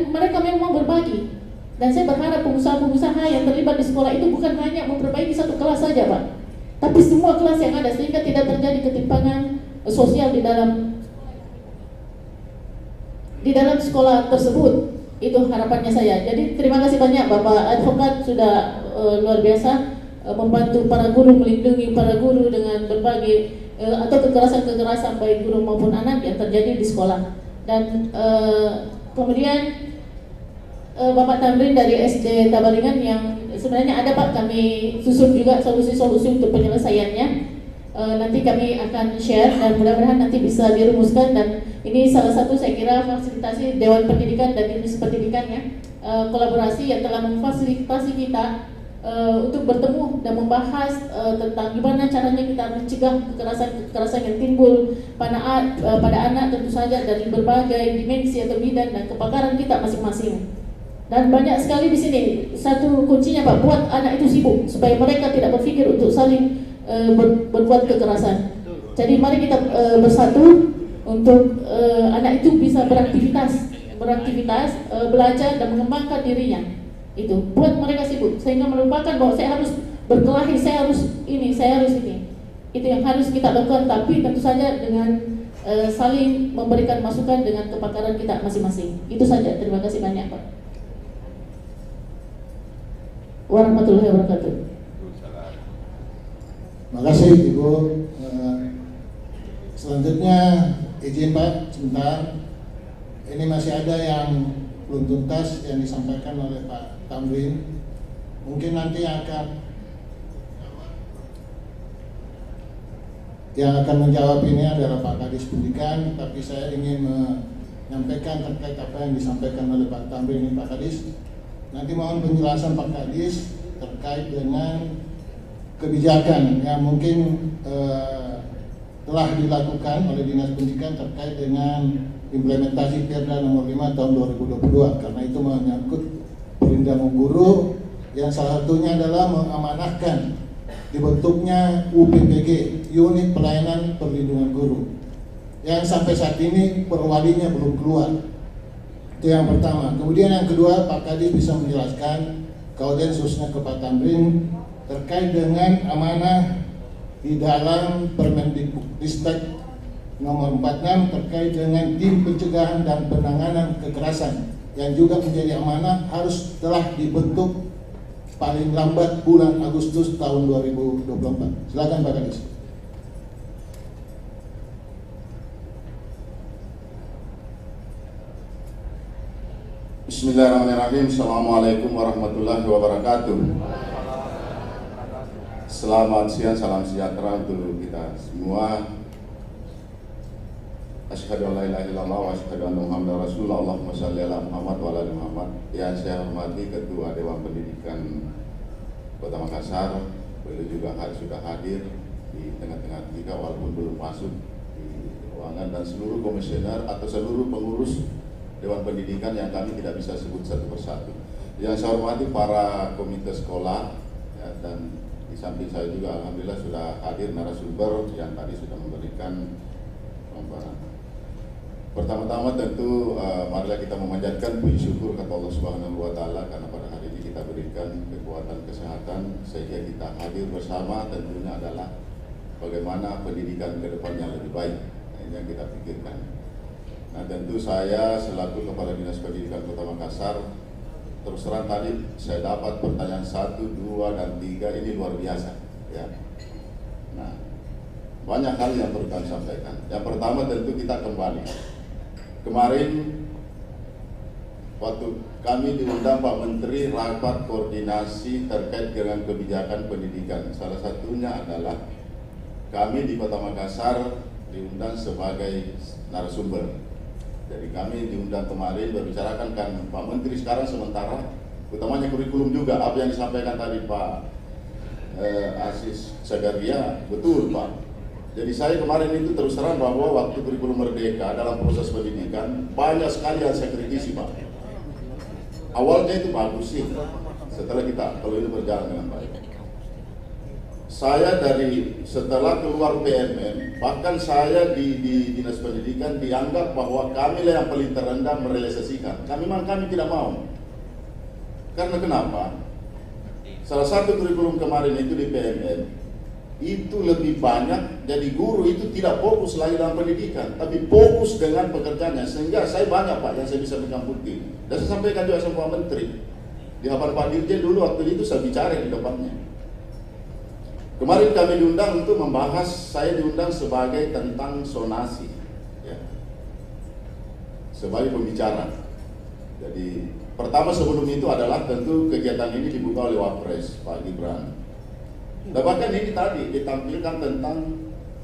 mereka memang berbagi. Dan saya berharap pengusaha-pengusaha yang terlibat di sekolah itu bukan hanya memperbaiki satu kelas saja, Pak, tapi semua kelas yang ada, sehingga tidak terjadi ketimpangan sosial di dalam sekolah tersebut. Itu harapannya saya. Jadi terima kasih banyak Bapak advokat sudah luar biasa membantu para guru, melindungi para guru dengan berbagai atau kekerasan baik guru maupun anak yang terjadi di sekolah. Dan kemudian Bapak Tamrin dari SD Tabaringan yang sebenarnya ada, Pak, kami susun juga solusi-solusi untuk penyelesaiannya. Nanti kami akan share dan mudah-mudahan nanti bisa dirumuskan, dan ini salah satu saya kira fasilitasi Dewan Pendidikan dan Dinas Pendidikan ya, kolaborasi yang telah memfasilitasi kita untuk bertemu dan membahas tentang gimana caranya kita mencegah kekerasan yang timbul pada anak, tentu saja dari berbagai dimensi atau bidang dan kepakaran kita masing-masing. Dan banyak sekali di sini, satu kuncinya, Pak, buat anak itu sibuk supaya mereka tidak berpikir untuk saling berbuat kekerasan. Jadi mari kita bersatu untuk anak itu bisa beraktivitas, belajar dan mengembangkan dirinya. Itu buat mereka sibuk sehingga melupakan bahwa saya harus berkelahi, saya harus ini. Itu yang harus kita lakukan, tapi tentu saja dengan saling memberikan masukan dengan kepakaran kita masing-masing. Itu saja. Terima kasih banyak, Pak. Warahmatullahi wabarakatuh. Terima kasih, Ibu. Selanjutnya izin, Pak, sebentar. Ini masih ada yang belum tuntas yang disampaikan oleh Pak Tamrin. Mungkin nanti yang akan menjawab ini adalah Pak Kadis Pendidikan, tapi saya ingin menyampaikan terkait apa yang disampaikan oleh Pak Tamrin ini, Pak Kadis. Nanti mohon penjelasan Pak Kadis terkait dengan kebijakan yang mungkin telah dilakukan oleh Dinas Pendidikan terkait dengan implementasi Perda nomor 5 tahun 2022, karena itu menyangkut perlindungan guru yang salah satunya adalah mengamanahkan dibentuknya UPPG, Unit Pelayanan Perlindungan Guru, yang sampai saat ini perwalinya belum keluar. Itu yang pertama. Kemudian yang kedua, Pak Kadis bisa menjelaskan kemudian khususnya ke Pak Tamrin terkait dengan amanah di dalam Permendikbudristek nomor 46 terkait dengan tim pencegahan dan penanganan kekerasan yang juga menjadi amanah harus telah dibentuk paling lambat bulan Agustus tahun 2024. Silakan Pak Kadis. Bismillahirrahmanirrahim. Assalamualaikum warahmatullahi wabarakatuh. Selamat siang, salam sejahtera untuk kita semua. Asyhadu an la ilaha illallah wa asyhadu anna Muhammadar Rasulullah. Allahumma shalli ala Muhammad wa ala ali Muhammad. Yang saya hormati Ketua Dewan Pendidikan Kota Makassar, beliau juga sudah hadir di tengah-tengah kita walaupun belum masuk di ruangan, dan seluruh komisioner atau seluruh pengurus Dewan Pendidikan yang kami tidak bisa sebut satu persatu. Yang saya hormati para komite sekolah ya, dan di samping saya juga alhamdulillah sudah hadir narasumber yang tadi sudah memberikan pemaparan. Pertama-tama tentu marilah kita memanjatkan puji syukur kepada Allah Subhanahu wa taala karena pada hari ini kita berikan kekuatan kesehatan sehingga kita hadir bersama. Tentunya adalah bagaimana pendidikan ke depannya lebih baik yang kita pikirkan. Nah, tentu saya selaku Kepala Dinas Pendidikan Kota Makassar, terus terang tadi saya dapat pertanyaan 1, 2, dan 3 ini luar biasa ya. Nah, banyak hal yang perlu kami sampaikan. Yang pertama tentu kita kembali. Kemarin waktu kami diundang Pak Menteri rapat koordinasi terkait dengan kebijakan pendidikan. Salah satunya adalah kami di Kota Makassar diundang sebagai narasumber. Jadi kami diundang kemarin berbicarakan kan Pak Menteri sekarang sementara utamanya kurikulum juga apa yang disampaikan tadi Pak Aziz Sagaria betul Pak. Jadi saya kemarin itu terus terang bahwa waktu kurikulum merdeka dalam proses pendidikan banyak sekali yang saya kritisi Pak. Awalnya itu bagus sih, setelah kita kalau ini berjalan dengan baik. Saya dari setelah keluar PMM, bahkan saya di Dinas Pendidikan dianggap bahwa kami lah yang paling terendah merealisasikan. Kami tidak mau. Karena kenapa? Salah satu kurikulum kemarin itu di PMM itu lebih banyak, jadi guru itu tidak fokus lagi dalam pendidikan, tapi fokus dengan pekerjaannya. Sehingga saya banyak Pak yang saya bisa berikan bukti. Dan saya sampaikan juga sama Pak Menteri. Di hadapan Pak Dirjen dulu waktu itu saya bicara di depannya. Kemarin kami diundang untuk membahas, saya diundang sebagai tentang sonasi, ya, sebagai pembicara. Jadi pertama sebelum itu adalah tentu kegiatan ini dibuka oleh Wapres Pak Gibran. Dan bahkan ini tadi ditampilkan tentang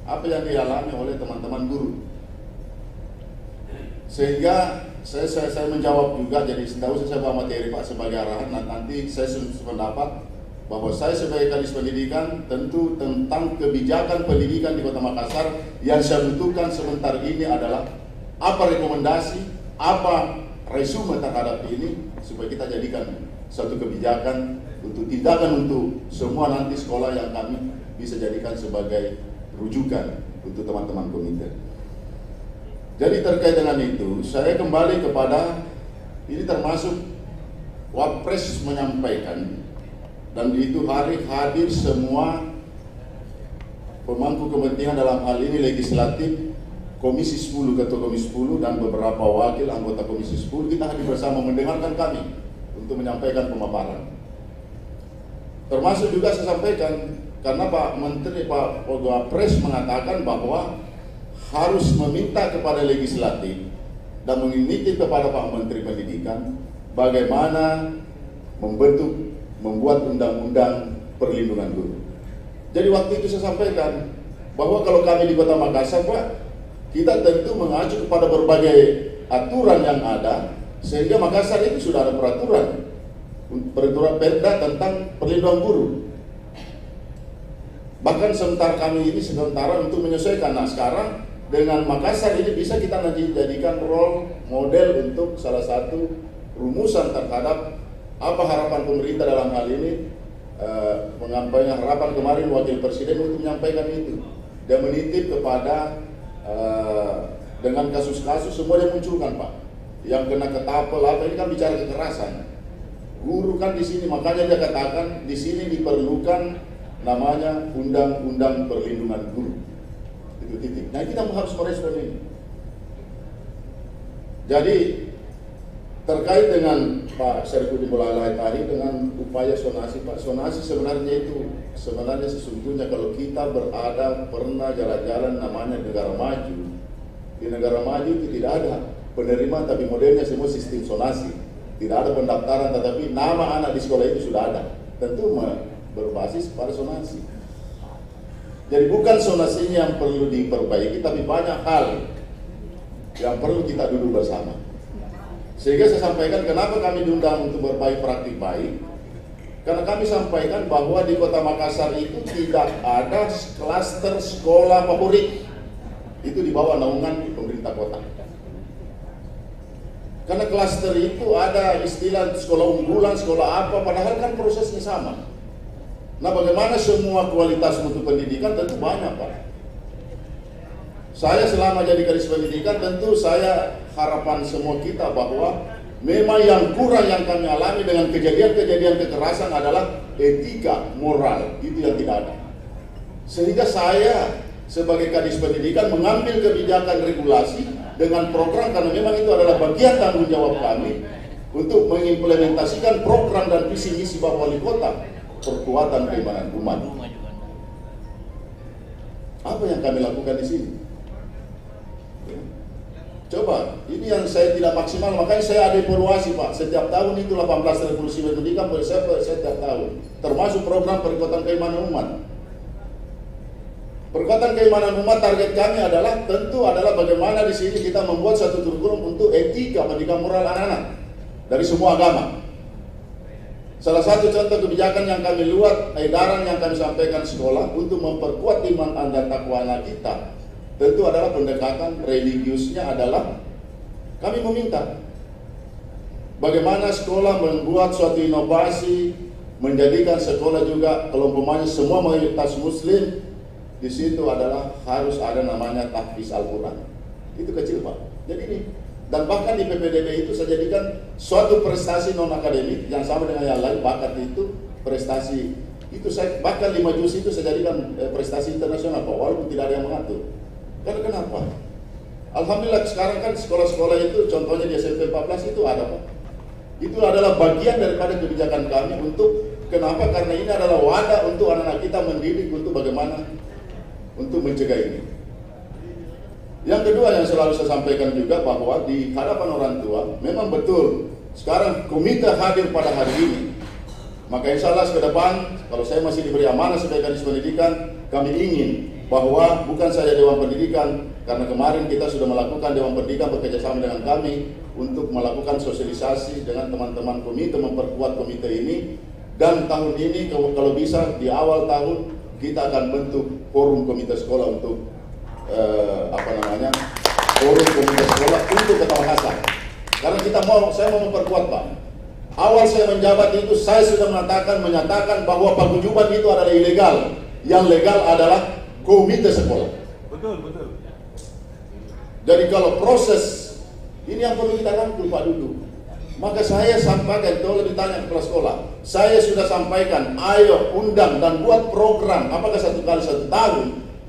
apa yang dialami oleh teman-teman guru. Sehingga saya menjawab juga, jadi setahu saya bawa materi Pak sebagai arahan. Nanti saya sependapat bahwa saya sebagai Kadis Pendidikan tentu tentang kebijakan pendidikan di Kota Makassar yang saya butuhkan sebentar ini adalah apa rekomendasi, apa resume terhadap ini supaya kita jadikan satu kebijakan untuk tindakan untuk semua nanti sekolah yang kami bisa jadikan sebagai rujukan untuk teman-teman komite. Jadi terkait dengan itu, saya kembali kepada ini termasuk Wapres menyampaikan. Dan itu hari hadir semua pemangku kepentingan dalam hal ini legislatif, Komisi 10, Ketua Komisi 10 dan beberapa wakil anggota Komisi 10 kita hadir bersama mendengarkan kami untuk menyampaikan pemaparan. Termasuk juga saya sampaikan karena Pak Menteri Pak Wapres mengatakan bahwa harus meminta kepada legislatif dan mengingatkan kepada Pak Menteri Pendidikan bagaimana membuat undang-undang perlindungan guru. Jadi waktu itu saya sampaikan bahwa kalau kami di Kota Makassar Pak, kita tentu mengacu kepada berbagai aturan yang ada, sehingga Makassar itu sudah ada peraturan Perda tentang perlindungan guru. Bahkan sementara kami ini sementara untuk menyesuaikan. Nah sekarang dengan Makassar ini bisa kita nanti jadikan role model untuk salah satu rumusan terhadap apa harapan pemerintah dalam hal ini. Menyampaikan harapan kemarin Wakil Presiden untuk menyampaikan itu dan menitip kepada dengan kasus-kasus semua yang munculkan Pak. yang kena ketapel apa, ini kan bicara kekerasan. Guru kan di sini, makanya dia katakan di sini diperlukan namanya Undang-Undang Perlindungan Guru. Itu titik. Nah, kita harus merespon ini. Jadi terkait dengan Pak Syarifudin Bolalai tadi dengan upaya sonasi, Pak, sonasi sebenarnya sesungguhnya kalau kita pernah jalan-jalan namanya negara maju, di negara maju itu tidak ada penerimaan tapi modelnya semua sistem sonasi, tidak ada pendaftaran tetapi nama anak di sekolah itu sudah ada, tentu berbasis pada sonasi. Jadi bukan sonasinya yang perlu diperbaiki, tapi banyak hal yang perlu kita duduk bersama. Sehingga saya sampaikan kenapa kami diundang untuk berbaik praktik baik, karena kami sampaikan bahwa di Kota Makassar itu tidak ada klaster sekolah favorit, itu di bawah naungan pemerintah kota. Karena klaster itu ada istilah sekolah unggulan, sekolah apa, padahal kan prosesnya sama. Nah, bagaimana semua kualitas mutu pendidikan tentu banyak, Pak. Saya selama jadi kadis pendidikan tentu saya harapan semua kita bahwa memang yang kurang yang kami alami dengan kejadian-kejadian kekerasan adalah etika, moral, itu yang tidak ada. Sehingga saya sebagai kadis pendidikan mengambil kebijakan regulasi dengan program karena memang itu adalah bagian tanggung jawab kami untuk mengimplementasikan program dan visi misi Bapak Wali Kota perkuatan keimanan umat. Apa yang kami lakukan di sini? Coba, ini yang saya tidak maksimal, makanya saya ada evaluasi, Pak. Setiap tahun itu 18 revolusi pendidikan saya setiap tahun, termasuk program perkuatan keimanan umat. Perkuatan keimanan umat target kami adalah tentu adalah bagaimana di sini kita membuat satu kurikulum untuk etika pendidikan moral anak-anak dari semua agama. Salah satu contoh kebijakan yang kami buat, edaran yang kami sampaikan sekolah untuk memperkuat iman dan takwa anak kita, tentu adalah pendekatan religiusnya adalah kami meminta bagaimana sekolah membuat suatu inovasi, menjadikan sekolah juga kelompoknya semua mayoritas muslim, di situ adalah harus ada namanya tahfiz Al-Quran. Itu kecil, Pak. Jadi ini, dan bahkan di PPDB itu saya jadikan suatu prestasi non akademik yang sama dengan yang lain, bakat itu prestasi itu saya bahkan 5 juz itu saya jadikan prestasi internasional, Pak, walaupun tidak ada yang mengatur. Karena kenapa? Alhamdulillah sekarang kan sekolah-sekolah itu contohnya di SMP 14 itu ada, Pak. Itu adalah bagian daripada kebijakan kami untuk kenapa? Karena ini adalah wadah untuk anak-anak kita mendidik untuk bagaimana untuk mencegah ini. Yang kedua yang selalu saya sampaikan juga bahwa di hadapan orang tua memang betul sekarang komite hadir pada hari ini. Maka insya Allah ke depan kalau saya masih diberi amanah sebagai kadis pendidikan, kami ingin bahwa bukan saja Dewan Pendidikan, karena kemarin kita sudah melakukan Dewan Pendidikan bekerjasama dengan kami untuk melakukan sosialisasi dengan teman-teman komite, memperkuat komite ini, dan tahun ini kalau bisa di awal tahun kita akan bentuk forum komite sekolah untuk forum komite sekolah untuk Kota Makassar. Karena saya mau memperkuat, Pak. Awal saya menjabat itu saya sudah menyatakan bahwa paguyuban itu adalah ilegal. Yang legal adalah komite sekolah. Betul. Jadi kalau proses ini yang perlu kita rangkul, Pak Dudu. Maka saya sampaikan, kalau ditanya kepala sekolah, saya sudah sampaikan, ayo undang dan buat program, apakah 1 kali 1 tahun,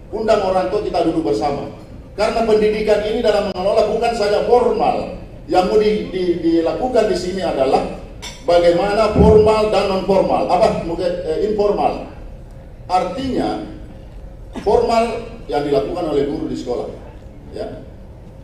undang orang tua kita duduk bersama. Karena pendidikan ini dalam mengelola bukan saja formal, yang mau dilakukan di sini adalah bagaimana formal dan non formal, informal. Artinya formal yang dilakukan oleh guru di sekolah, ya.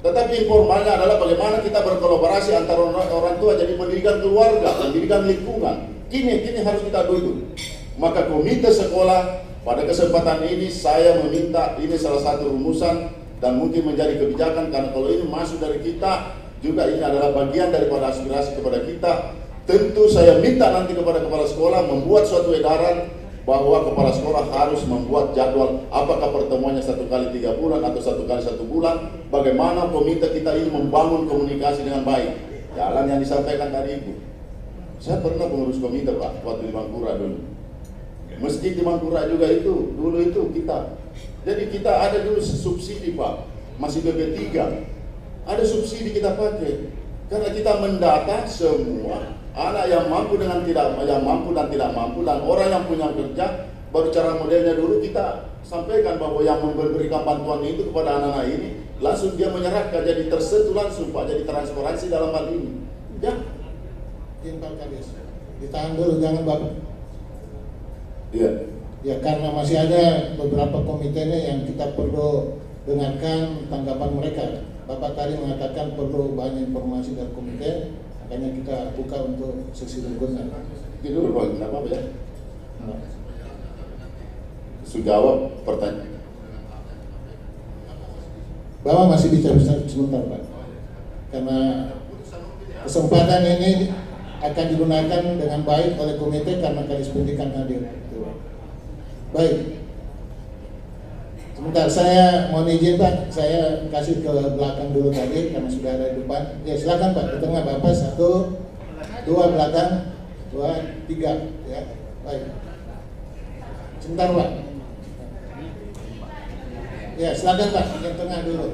Tetapi informalnya adalah bagaimana kita berkolaborasi antara orang tua, jadi pendidikan keluarga, pendidikan lingkungan. Kini harus kita duduk. Maka komite sekolah pada kesempatan ini saya meminta, ini salah satu rumusan dan mungkin menjadi kebijakan, karena kalau ini masuk dari kita juga ini adalah bagian daripada aspirasi kepada kita. Tentu saya minta nanti kepada kepala sekolah membuat suatu edaran bahwa kepala sekolah harus membuat jadwal apakah pertemuannya 1 kali 3 bulan atau 1 kali 1 bulan, bagaimana komite kita ini membangun komunikasi dengan baik. Jalan yang disampaikan tadi Ibu, saya pernah pengurus komite, Pak, waktu di Mangkura dulu. Masjid di Mangkura juga itu, dulu itu kita. Jadi kita ada dulu subsidi, Pak, masih BP3, ada subsidi kita pakai. Karena kita mendata semua anak yang mampu dengan yang mampu dan tidak mampu, dan orang yang punya kerja. Baru cara modelnya dulu kita sampaikan bahwa yang memberikan bantuan itu kepada anak-anak ini, langsung dia menyerahkan, jadi tersentuh langsung Pak, jadi transparansi dalam hal ini. Ya, Pak Kades, ditahan dulu, jangan Bapak. iya. Ya, karena masih ada beberapa komitenya yang kita perlu dengarkan tanggapan mereka. Bapak tadi mengatakan perlu banyak informasi dari komite, makanya kita buka untuk sesi berikutnya. Itu dulu Pak, kenapa ya? Jawab pertanyaan. Bapak masih bicara sebentar Pak, karena kesempatan ini akan digunakan dengan baik oleh komite karena Kadis Pendidikan hadir. Baik, sebentar, saya mohon izin Pak, saya kasih ke belakang dulu tadi karena sudah ada di depan. Ya silakan Pak, di tengah Bapak, 1, 2 belakang, 2, 3, ya. Baik, sebentar Pak. Ya silakan Pak, yang tengah dulu.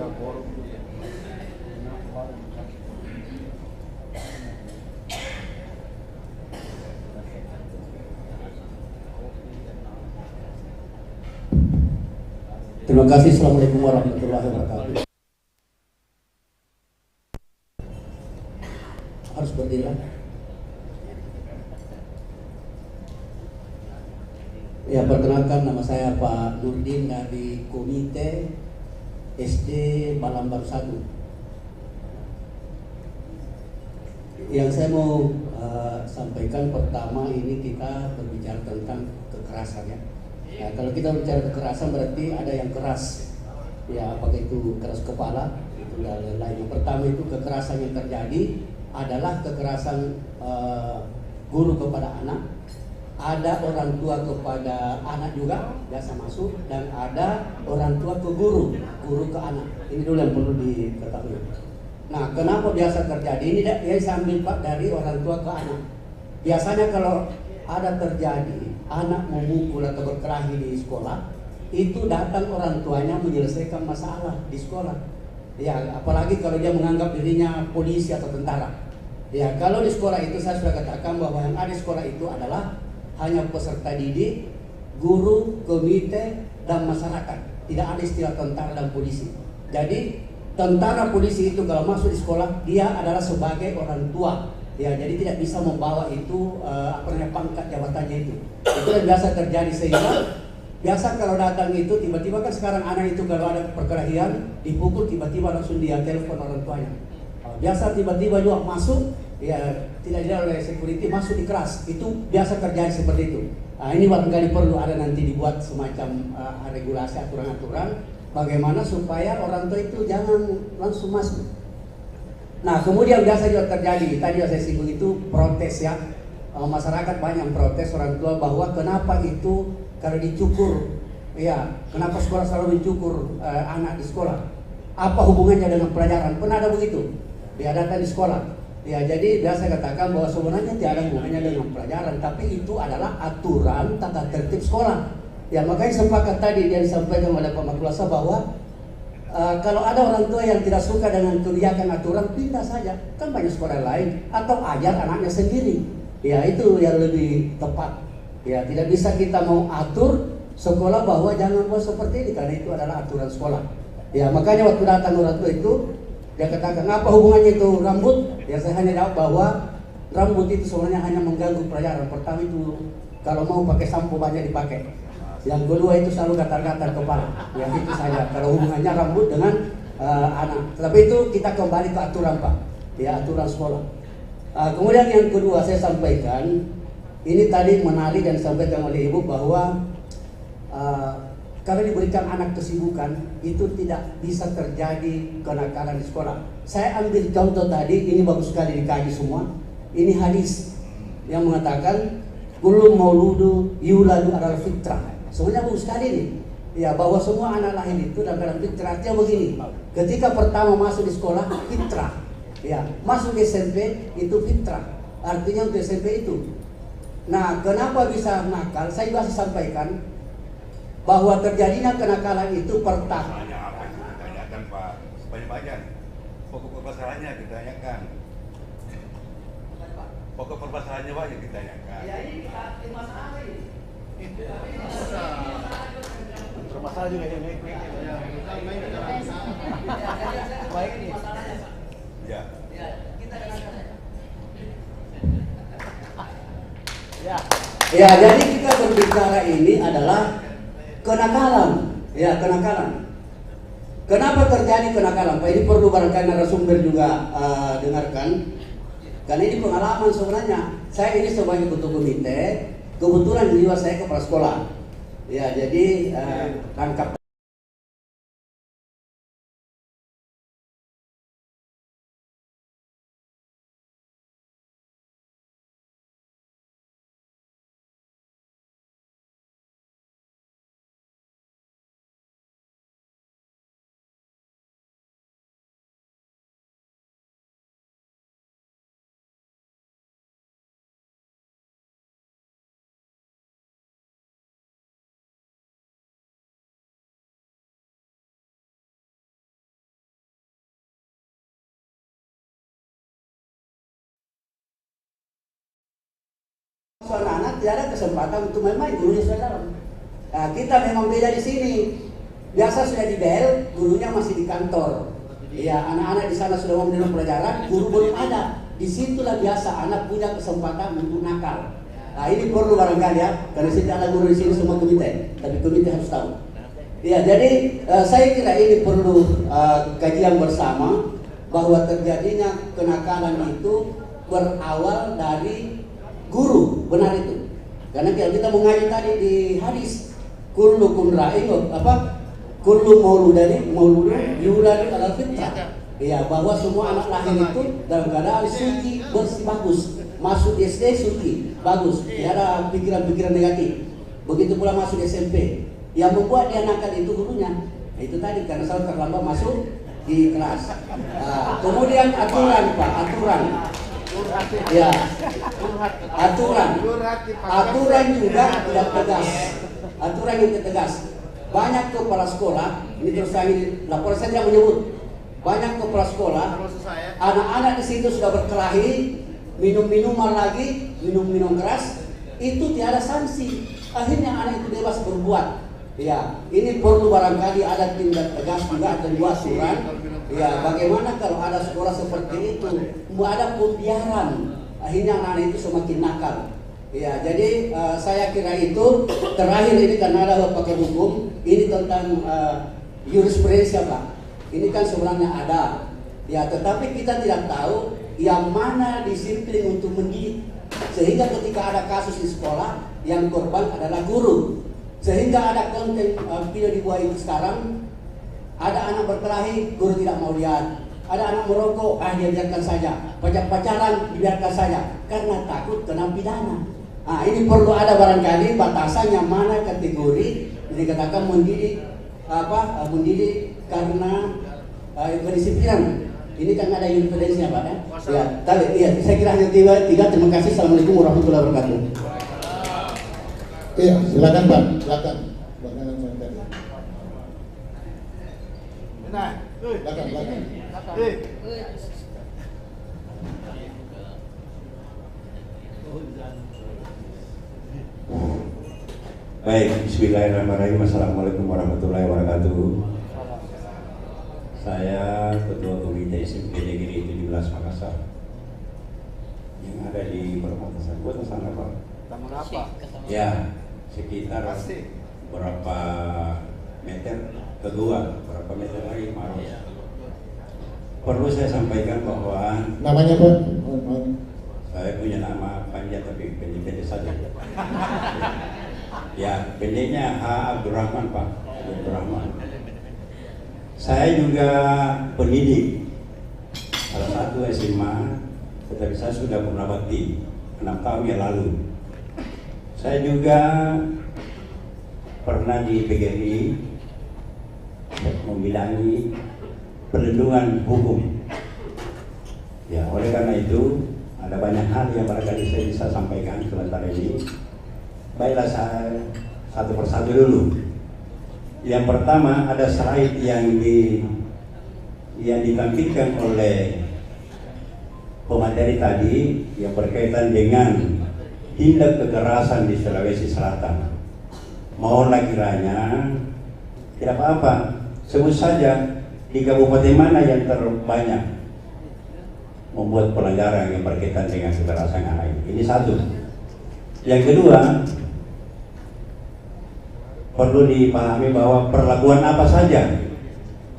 Terima kasih. Assalamualaikum warahmatullahi wabarakatuh. Harus berdiri. Ya, perkenalkan, nama saya Pak Nurdin dari Komite SD Balambaru 1. Yang saya mau sampaikan pertama, ini kita berbicara tentang kekerasan ya. Nah, kalau kita bicara kekerasan berarti ada yang keras, ya apakah itu keras kepala, itu dan lain-lain. Yang pertama itu kekerasan yang terjadi adalah kekerasan guru kepada anak, ada orang tua kepada anak juga biasa masuk, dan ada orang tua ke guru, guru ke anak. Ini dulu yang perlu diketahui. Nah, kenapa biasa terjadi ini? Dia sambil Pak dari orang tua ke anak. Biasanya kalau ada terjadi anak memukul atau berkelahi di sekolah, itu datang orang tuanya menyelesaikan masalah di sekolah. Ya, apalagi kalau dia menganggap dirinya polisi atau tentara. Ya, kalau di sekolah itu saya sudah katakan bahwa yang ada di sekolah itu adalah hanya peserta didik, guru, komite, dan masyarakat. Tidak ada istilah tentara dan polisi. Jadi tentara polisi itu kalau masuk di sekolah, dia adalah sebagai orang tua. Ya, jadi tidak bisa membawa itu pangkat jabatannya itu. Itu yang biasa terjadi, sehingga biasa kalau datang itu tiba-tiba kan sekarang anak itu kalau ada perkelahian dipukul, tiba-tiba langsung dia telepon orang tuanya. Biasa tiba-tiba juga masuk, ya tidak dilihat oleh security, masuk di keras. Itu biasa terjadi seperti itu. Nah, ini barangkali perlu ada nanti dibuat semacam regulasi, aturan-aturan bagaimana supaya orang tua itu jangan langsung masuk. Nah, kemudian biasa juga terjadi, tadi saya singgung itu protes ya. Masyarakat banyak protes orang tua bahwa kenapa itu kalau dicukur, ya kenapa sekolah selalu dicukur anak di sekolah? Apa hubungannya dengan pelajaran? Pernah ada begitu? Ya, datang di sekolah. Ya, jadi biasa katakan bahwa sebenarnya tidak ada hubungannya dengan pelajaran, tapi itu adalah aturan tata tertib sekolah. Ya, makanya sepakat tadi yang disampaikan oleh Pak Makulasa bahwa kalau ada orang tua yang tidak suka dengan kebijakan aturan, pindah saja. Kan banyak sekolah lain, atau ajar anaknya sendiri. Ya, itu yang lebih tepat. Ya, tidak bisa kita mau atur sekolah bahwa jangan buat seperti ini, karena itu adalah aturan sekolah. Ya, makanya waktu datang orang tua itu, dia katakan, apa hubungannya itu rambut? Ya, saya hanya jawab bahwa rambut itu sebenarnya hanya mengganggu pelajaran. Pertama itu, kalau mau pakai sampo banyak dipakai. Yang kedua itu selalu gatal-gatal kepala. Ya, itu saja. Kalau hubungannya rambut dengan anak. Tapi itu kita kembali ke aturan Pak. Ya, aturan sekolah. Kemudian yang kedua saya sampaikan, ini tadi menarik dan disampaikan oleh Ibu bahwa kalau diberikan anak kesibukan itu tidak bisa terjadi kenakalan di sekolah. Saya ambil contoh tadi, ini bagus sekali dikaji semua. Ini hadis yang mengatakan kullu mauludu yuladu alal fitrah. Sebenarnya bagus sekali nih. Ya, bahwa semua anak lahir itu dalam fitrah. Artinya begini, ketika pertama masuk di sekolah fitrah. Ya, masuk di SMP itu fitrah. Artinya untuk SMP itu. Nah, kenapa bisa nakal? Saya juga sampaikan bahwa terjadinya kenakalan itu pertama. Apa yang ditanyakan Pak? Banyak-banyak. Pokok masalahnya ditanyakan. pokok permasalahannya Pak yang ditanyakan. Ya ini masalah ini. Bermasalah juga ini. Baik ini. Ya. Ya, kita dengarkan. Ya, jadi kita berbicara ini adalah kenakalan. Ya, kenakalan. Kenapa terjadi kenakalan? Pak, ini perlu barangkali narasumber juga dengarkan. Karena ini pengalaman sebenarnya. Saya ini sebagai ketua komite, kebetulan jiwa saya kepala sekolah. Ya, jadi rangkap anak-anak tidak ada kesempatan untuk main-main, gurunya sudah dalam. Nah, kita memang beda di sini. Biasa sudah di bel, gurunya masih di kantor. Ya, anak-anak di sana sudah mau menerima pelajaran, guru belum ada. Disitulah biasa anak punya kesempatan untuk nakal. Nah, ini perlu barangkali ya, karena tidak ada guru di sini semua komite, tapi komite harus tahu. Ya, jadi saya kira ini perlu kajian bersama bahwa terjadinya kenakalan itu berawal dari guru, benar itu. Karena kalau kita mengaji tadi di hadis, kullu kunra'in kullu mauludin yuladu ala fitrah. Ya, bahwa semua anak lahir itu dalam keadaan suci, bersih, bagus. Masuk SD suci, bagus. Tidak ada pikiran-pikiran negatif. Begitu pula masuk SMP. Yang membuat dia nakal itu gurunya. Nah, itu tadi karena selalu terlambat masuk di kelas. Kemudian aturan, Pak, aturan. Ya, aturan juga tidak tegas. Aturan yang tidak tegas. Banyak kepala sekolah, ini terus laporan saya tidak menyebut. Banyak kepala sekolah, anak-anak di situ sudah berkelahi, minum-minuman lagi, minum-minum keras, itu tidak ada sanksi. Akhirnya anak itu bebas berbuat. Ya, ini perlu barangkali ada tindak tegas juga dan buat aturan. Ya, bagaimana kalau ada sekolah seperti itu, mau ada pembiaran, akhirnya anak-anak itu semakin nakal. Ya, jadi saya kira itu terakhir ini karena ada pakar hukum, ini tentang jurisprudensi Pak. Ini kan sebenarnya ada. Ya, tetapi kita tidak tahu yang mana disiplin untuk mendidik. Sehingga ketika ada kasus di sekolah, yang korban adalah guru. Sehingga ada konten video dibuat itu sekarang, ada anak berkelahi, guru tidak mau lihat. Ada anak merokok, dia biarkan saja. Pacaran dibiarkan saja karena takut kena pidana. Nah, ini perlu ada barangkali batasan yang mana kategori dikatakan mendidik mendidik karena kedisiplinan. Ini kan ada jurisprudensinya Pak ya. Ya, tapi iya, saya kira hanya tiga. Terima kasih. Assalamualaikum warahmatullahi wabarakatuh. Iya, silakan Pak, silakan. Silakan. Baik, bismillahirrahmanirrahim. Assalamualaikum warahmatullahi wabarakatuh. Saya Ketua Komite SMP Negeri 17 Makassar yang ada di perbatasan kota sana Pak. Taman apa? Ya, sekitar berapa meter kedua, berapa meter lagi Maros. Perlu saya sampaikan bahwa namanya Pak? Saya punya nama panjang tapi pendek saja. Ya, pendeknya Abdurrahman Pak, Abdurrahman. Saya juga pendidik salah satu SMA, tetapi saya sudah pernah bakti 6 tahun yang lalu. Saya juga pernah di PGRI membidangi perlindungan hukum. Ya, oleh karena itu ada banyak hal yang barangkali saya bisa sampaikan sebentar ini. Baiklah, saya satu persatu dulu. Yang pertama ada slide yang ditampilkan oleh pemateri tadi yang berkaitan dengan tindak kekerasan di Sulawesi Selatan. Mohonlah kiranya tidak apa-apa, sebut saja di kabupaten mana yang terbanyak membuat pelanggaran yang berkaitan dengan kekerasan anak ini. Ini satu. Yang kedua, perlu dipahami bahwa perlakuan apa saja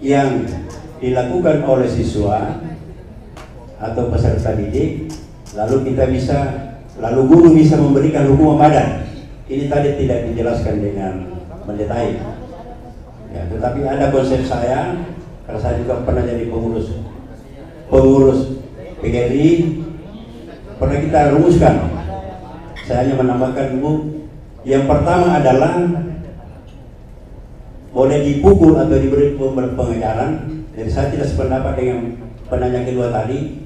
yang dilakukan oleh siswa atau peserta didik, lalu guru bisa memberikan hukuman badan. Ini tadi tidak dijelaskan dengan mendetail. Ya, tetapi ada konsep saya, karena saya juga pernah jadi pengurus PGRI, pernah kita rumuskan. Saya hanya menambahkan dulu, yang pertama adalah boleh dipukul atau diberi pengajaran. Jadi saya tidak sependapat dengan penanya kedua tadi.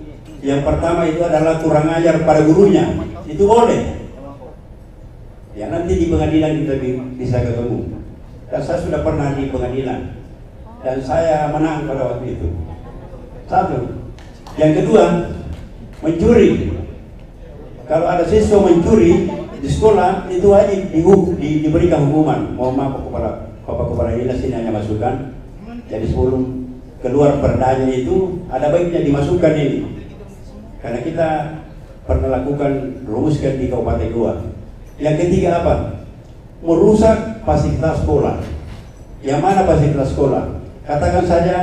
Yang pertama itu adalah kurang ajar pada gurunya, itu boleh. Ya, nanti di pengadilan kita bisa ketemu. Dan saya sudah pernah di pengadilan dan saya menang pada waktu itu. Satu. Yang kedua, mencuri. Kalau ada siswa mencuri di sekolah, itu wajib diberikan hukuman. Mohon maaf kepada Bapak Kepala Dinas, ini hanya masukan. Jadi sebelum keluar perdanya itu ada baiknya dimasukkan ini. Karena kita pernah lakukan, rumuskan di Kabupaten Goa. Yang ketiga apa? Merusak fasilitas sekolah. Yang mana fasilitas sekolah? Katakan saja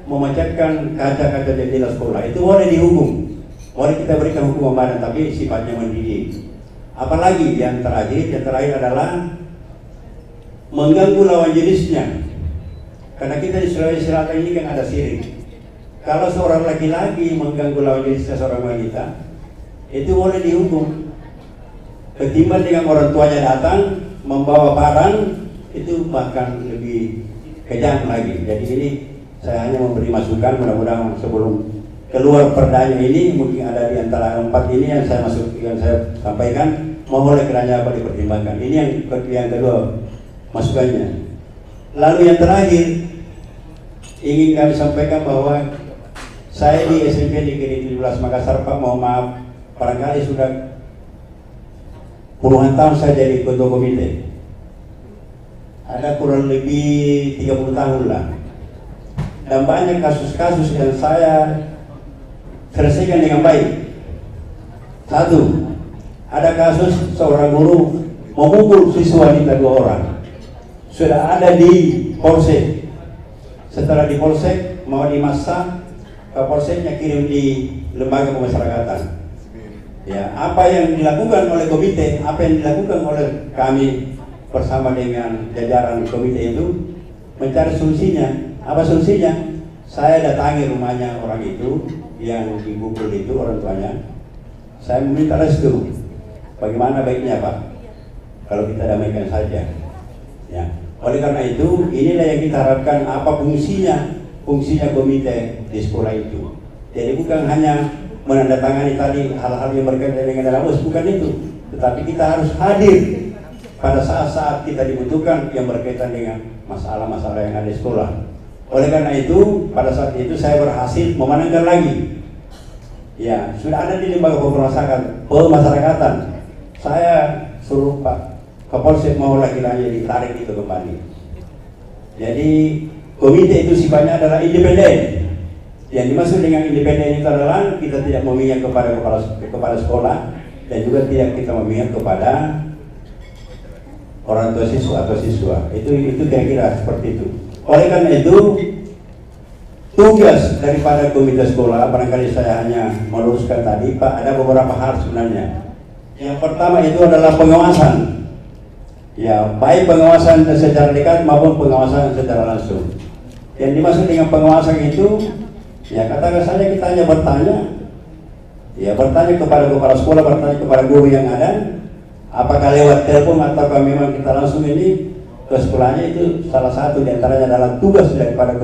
memecahkan kaca-kaca jendela sekolah, itu boleh dihukum. Boleh kita berikan hukuman badan, tapi sifatnya mendidik. Apalagi yang terakhir adalah mengganggu lawan jenisnya. Karena kita di Sulawesi Selatan ini kan ada sirik. Kalau seorang laki-laki mengganggu lawan jenisnya seorang wanita, itu boleh dihukum. Ketimbang dengan orang tuanya datang membawa barang, itu bahkan lebih kejam lagi. Jadi ini saya hanya memberi masukan, mudah-mudahan sebelum keluar perdanya ini mungkin ada di antara 4 ini yang saya sampaikan, mohonlah kiranya apa dipertimbangkan. Ini yang kedua masukannya. Lalu yang terakhir ingin kami sampaikan bahwa saya di SMP Negeri 17 Makassar, Pak, mohon maaf, barangkali sudah puluhan tahun saya jadi ketua komite. Ada kurang lebih 30 tahun lah. Dan banyak kasus-kasus yang saya selesaikan dengan baik. Satu, ada kasus seorang guru memukul siswa wanita 2 orang. Sudah ada di polsek. Setelah di polsek mau dimasa, ke polseknya kirim di lembaga pemasyarakatan. Ya, apa yang dilakukan oleh komite, apa yang dilakukan oleh kami bersama dengan jajaran komite itu mencari solusinya. Apa solusinya? Saya datangi rumahnya orang itu yang dipukul itu, orang tuanya. Saya meminta restu. Bagaimana baiknya, Pak? Kalau kita damaikan saja. Ya. Oleh karena itu, inilah yang kita harapkan, apa fungsinya komite di sekolah itu. Jadi bukan hanya menandatangani tadi hal-hal yang berkaitan dengan dalam bukan itu, tetapi kita harus hadir pada saat-saat kita dibutuhkan yang berkaitan dengan masalah-masalah yang ada di sekolah. Oleh karena itu, pada saat itu saya berhasil memenangkan lagi. Ya, sudah ada di lembaga pemasyarakatan. Saya suruh Pak Kapolsek mau lagi-lagi ditarik itu kembali. Jadi komite itu sifatnya adalah independen. Yang dimaksud dengan independen itu adalah kita tidak memihak kepada kepala sekolah dan juga tidak kita memihak kepada orang tua siswa atau siswa. Itu kira-kira seperti itu. Oleh karena itu, tugas daripada komite sekolah, barangkali saya hanya meluruskan tadi, Pak, ada beberapa hal sebenarnya. Yang pertama itu adalah pengawasan. Ya, baik pengawasan secara dekat maupun pengawasan secara langsung. Yang dimaksud dengan pengawasan itu, ya katakan saja kita hanya bertanya, ya bertanya kepada kepala sekolah, bertanya kepada guru yang ada, apakah lewat telepon atau memang kita langsung ini ke sekolahnya. Itu salah satu diantaranya adalah tugas daripada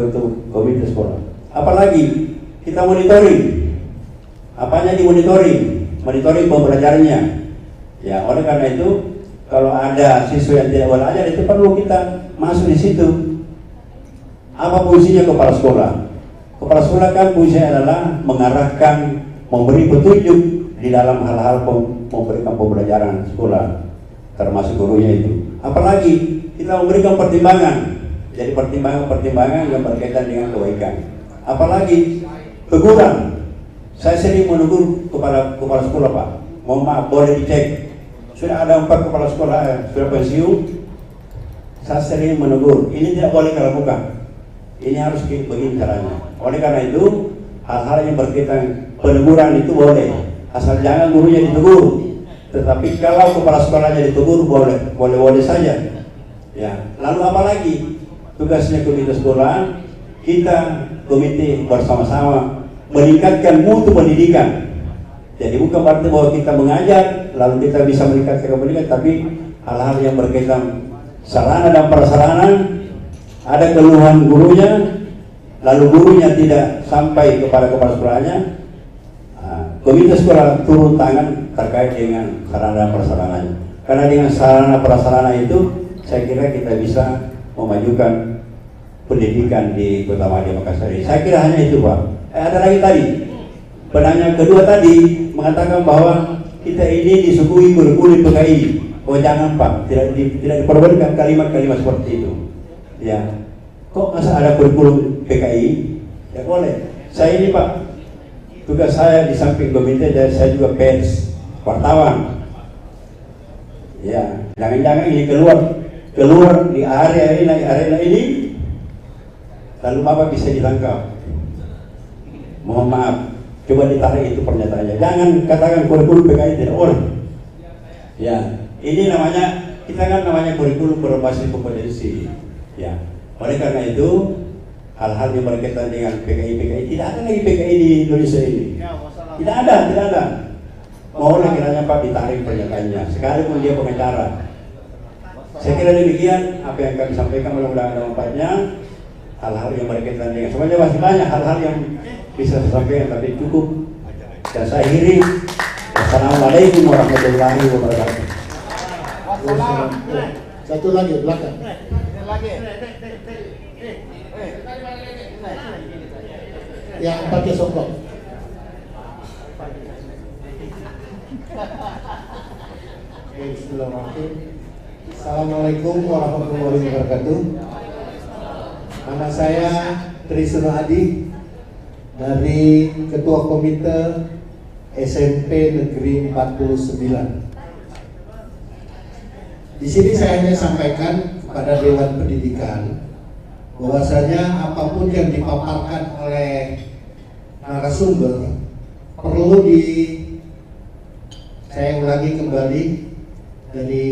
komite sekolah. Apalagi kita monitoring, apanya dimonitoring, monitoring pembelajarannya. Ya, oleh karena itu kalau ada siswa yang tidak belajar, itu perlu kita masuk di situ. Apa fungsinya kepala sekolah? Kepala sekolah kan fungsinya adalah mengarahkan memberi petunjuk di dalam hal-hal memberikan pembelajaran sekolah, termasuk gurunya itu. Apalagi kita memberikan pertimbangan, jadi pertimbangan yang berkaitan dengan kebaikan. Apalagi teguran. Saya sering menegur kepala sekolah, Pak. Mohon maaf, boleh dicek. Sudah ada 4 kepala sekolah sudah pensiun. Saya sering menegur, ini tidak boleh kita lakukan. Ini harus begini caranya. Oleh karena itu, hal-hal yang berkaitan peneguran itu boleh, asal jangan gurunya ditegur. Tetapi kalau kepala sekolahnya ditegur boleh saja. Ya. Lalu apalagi tugasnya komite sekolah, kita komite bersama-sama meningkatkan mutu pendidikan. Jadi bukan berarti bahwa kita mengajar lalu kita bisa meningkatkan pendidikan, tapi hal-hal yang berkaitan sarana dan prasarana, ada keluhan gurunya, lalu gurunya tidak sampai kepada kepala sekolahnya, komite sekolah turun tangan terkait dengan sarana dan prasarananya. Karena dengan sarana prasarana itu, saya kira kita bisa memajukan pendidikan di Kota Madya Makassar ini. Saya kira hanya itu, Pak. Ada lagi tadi, penanya kedua tadi mengatakan bahwa kita ini disuguhi kurikulum PKI. Oh jangan, Pak, tidak diperbolehkan kalimat-kalimat seperti itu. Ya, kok masa ada kurikulum PKI? Ya boleh. Saya ini, Pak, tugas saya di samping komite, saya juga pers, wartawan. Ya, jangan-jangan ini keluar di arena ini, lalu Bapak bisa ditangkap. Mohon maaf, coba ditarik itu pernyataannya. Jangan katakan kurikulum PKI tidak boleh. Ya, ini kita kan namanya kurikulum berbasis kompetensi. Ya, oleh karena itu hal-hal yang berkaitan dengan PKI tidak ada lagi PKI di Indonesia ini. Tidak ada. Mohon kiranya Pak ditarik pernyataannya, sekalipun dia pengacara. Saya kira demikian apa yang kami sampaikan, mudah-mudahan ada manfaatnya. Hal-hal yang berkaitan dengan sebenarnya masih banyak hal-hal yang bisa saya sampaikan, tapi cukup. Dan saya akhiri. Wassalamualaikum warahmatullahi wabarakatuh. Satu lagi belakang. Yang pakai soplok. Bismillahirrahmanirrahim. Assalamualaikum warahmatullahi wabarakatuh. Nama saya Trisno Adi dari Ketua Komite SMP Negeri 49. Di sini saya hanya sampaikan kepada Dewan Pendidikan bahwasanya apapun yang dipaparkan oleh narasumber perlu saya ulangi kembali dari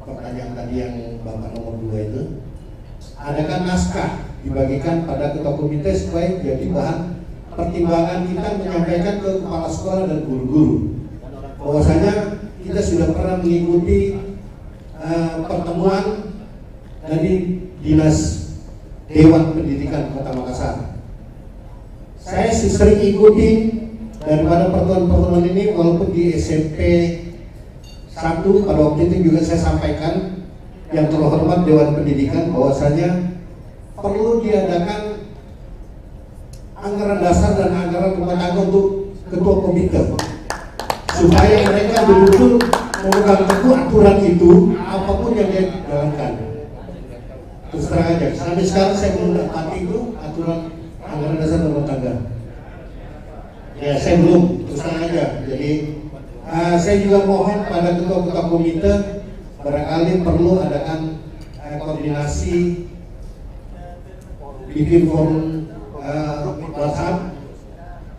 pertanyaan tadi yang Bapak nomor 2 itu. Adakan naskah dibagikan pada ketua komite supaya jadi bahan pertimbangan kita menyampaikan ke kepala sekolah dan guru-guru bahwasanya kita sudah pernah mengikuti pertemuan dari Dinas Dewan Pendidikan Kota Makassar. Saya sering ikuti daripada pertemuan-pertemuan ini, walaupun di SMP 1 pada waktu itu juga saya sampaikan yang terhormat Dewan Pendidikan bahwasanya perlu diadakan anggaran dasar dan anggaran rumah tangga untuk ketua komite supaya mereka betul-betul memegang teguh aturan itu apapun yang dia jalankan. Terus terang aja, sampai sekarang saya belum dapati itu aturan anggaran dasar rumah tangga. Ya saya belum, terus terang aja. Jadi saya juga mohon pada ketua-ketua komite barangkali perlu adakan koordinasi, bikin forum WhatsApp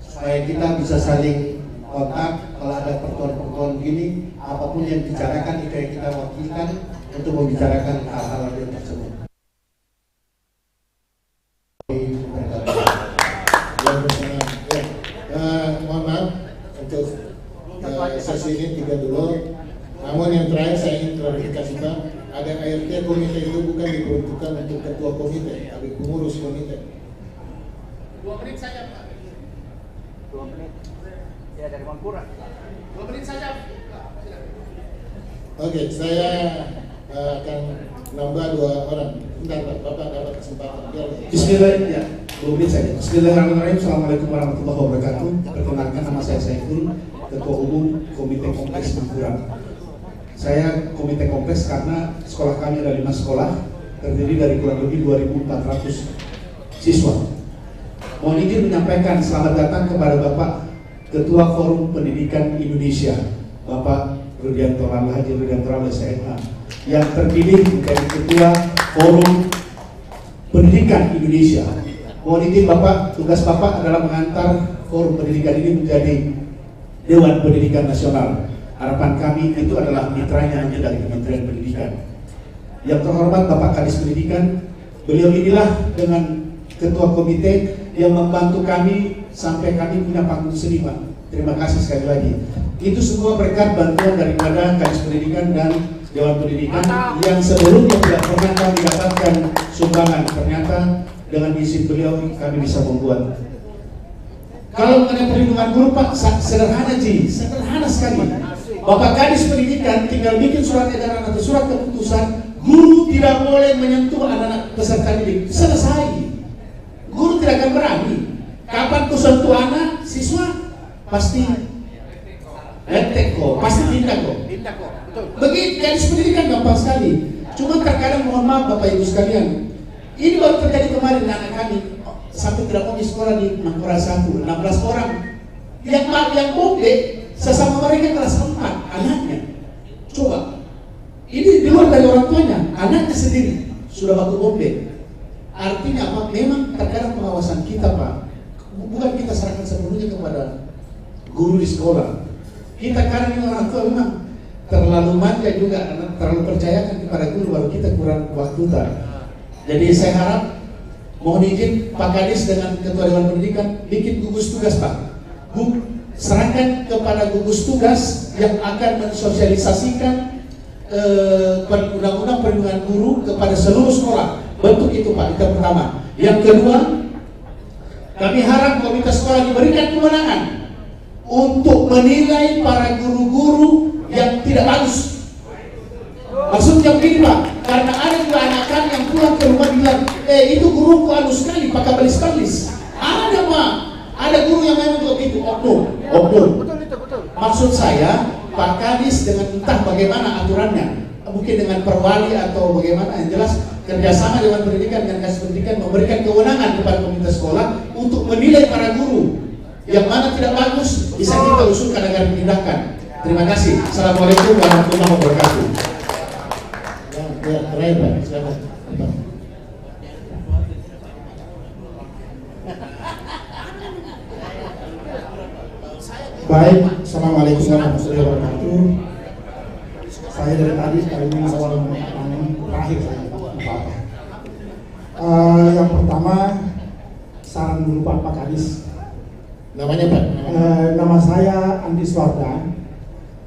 supaya kita bisa saling kontak kalau ada pertemuan-pertemuan gini, apapun yang dibicarakan itu yang kita wakilkan untuk membicarakan hal-hal yang tersebut. Mohon maaf untuk sesi ini 3 dulu. Namun yang terakhir saya ingin klarifikasi Pak, ada ART komite itu bukan diperuntukkan untuk ketua komite, tapi pengurus komite. 2 menit saja, Pak. 2 menit. Ya dari Mangkura. 2 menit saja. Oke, saya akan nambah 2 orang. Bentar Pak, Bapak dapat kesempatan. Bismillah, ya. 2 menit saja. Bismillahirrahmanirrahim. Assalamualaikum warahmatullahi wabarakatuh. Perkenalkan, nama saya Saiful, Ketua Umum Komite Kompleks Mangkurat. Saya Komite Kompleks karena sekolah kami ada 5 sekolah, terdiri dari kurang lebih 2.400 siswa. Mohon izin menyampaikan selamat datang kepada Bapak Ketua Forum Pendidikan Indonesia, Bapak Rudianto Haji Rudianto SMA, yang terpilih menjadi Ketua Forum Pendidikan Indonesia. Mohon izin Bapak, tugas Bapak adalah mengantar Forum Pendidikan ini menjadi Dewan Pendidikan Nasional. Harapan kami itu adalah mitranya dari Kementerian Pendidikan. Yang terhormat Bapak Kadis Pendidikan, beliau inilah dengan Ketua Komite yang membantu kami sampai kami punya panggung seni, Pak. Terima kasih sekali lagi. Itu semua berkat bantuan daripada Kadis Pendidikan dan Dewan Pendidikan yang sebelumnya tidak pernah kami dapatkan sumbangan. Ternyata dengan izin beliau kami bisa membuat. Kalau mengenai perlindungan guru, Pak, sederhana sederhana sekali. Bapak Kadis Pendidikan tinggal bikin surat edaran atau surat keputusan, guru tidak boleh menyentuh anak-anak peserta didik. Selesai. Guru tidak akan berani. Kapan ku sentuh anak, siswa pasti pasti tindak kok. Begitu Kadis Pendidikan gampang sekali. Cuma terkadang mohon maaf Bapak Ibu sekalian, ini baru terjadi kemarin anak kami sampai tidak mau di sekolah di Mangkurat 1, 16 orang yang bombe sesama mereka kelas 4 anaknya. Coba, ini di luar dari orang tuanya, anaknya sendiri sudah baku bombe. Artinya apa? Memang terkadang pengawasan kita, Pak, bukan kita serahkan sepenuhnya kepada guru di sekolah. Kita kadang orang tua memang terlalu manja juga, terlalu percayakan kepada guru, baru kita kurang waktu. Jadi saya harap, mohon izin Pak Kadis dengan Ketua Dewan Pendidikan bikin gugus tugas, Pak. Serahkan kepada gugus tugas yang akan mensosialisasikan undang-undang perlindungan guru kepada seluruh sekolah. Bentuk itu, Pak, itu yang pertama. Yang kedua, kami harap komite sekolah diberikan kewenangan untuk menilai para guru-guru yang tidak bagus. Maksudnya begini, Pak, karena ada juga anak kami yang pulang ke rumah bilang, itu guruku halus sekali, pakai balis-balis. Ada, Pak, ada guru yang memang begitu, oknum. Maksud saya, Pak Kadis dengan entah bagaimana aturannya, mungkin dengan perwali atau bagaimana, yang jelas kerjasama Dewan Pendidikan dan Kadis Pendidikan memberikan kewenangan kepada komite sekolah untuk menilai para guru yang mana tidak bagus, bisa kita usulkan agar ditindakan. Terima kasih. Assalamualaikum warahmatullahi wabarakatuh. Ya, terakhir Pak, silakan. Baik, assalamualaikum warahmatullahi wabarakatuh. Saya dari tadi ini soal terakhir saya apa. Yang pertama, saran dulu Pak Kadis. Namanya Pak? Nama saya Andi Swardan,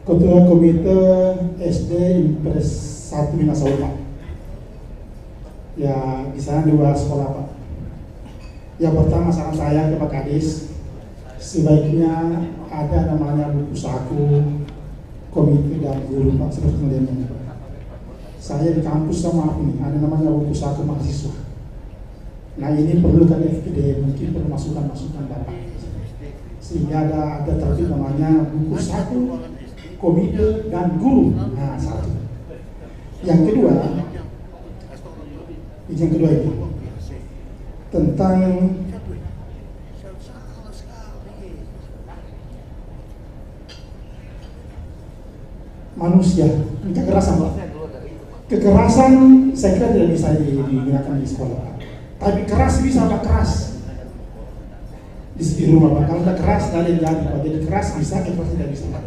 Ketua Komite SD Impres 1 Minasau, Pak. Ya, di sana 2 sekolah, Pak. Yang pertama saran saya ke Pak Kadis, sebaiknya ada namanya buku saku komite dan guru, Pak, seperti kalian. Saya di kampus sama ini ada namanya buku saku mahasiswa. Nah, ini perlu kan FGD, mungkin perlu masukan-masukan Bapak, sehingga ada terbit namanya buku saku komite dan guru. Nah, satu. Yang kedua itu tentang manusia, kekerasan, Pak. Kekerasan saya kira tidak bisa digunakan di sekolah, Pak. Tapi keras bisa, Pak, keras di rumah, Pak. Kalau tidak keras tidak jadi, Pak. Jadi keras bisa, keras tidak bisa, Pak.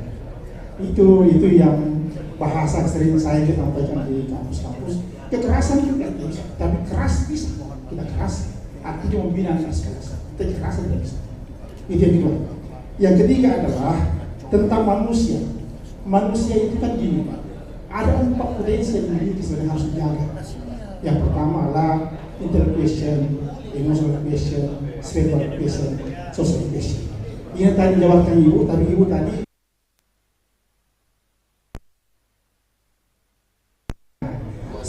Itu yang bahasa sering saya sampaikan di kampus-kampus. Kekerasan juga bisa, tapi keras bisa. Tidak keras, artinya membina keras. Tapi kekerasan tidak bisa. Itu yang kedua. Yang ketiga adalah tentang manusia. Manusia itu kan gini, Pak. Ada 4 potensi yang dimiliki sebenarnya harus dijaga. Yang pertama adalah intellectual question, emotional question, spiritual question, social question. Ini tadi jawabkan Ibu, tapi Ibu tadi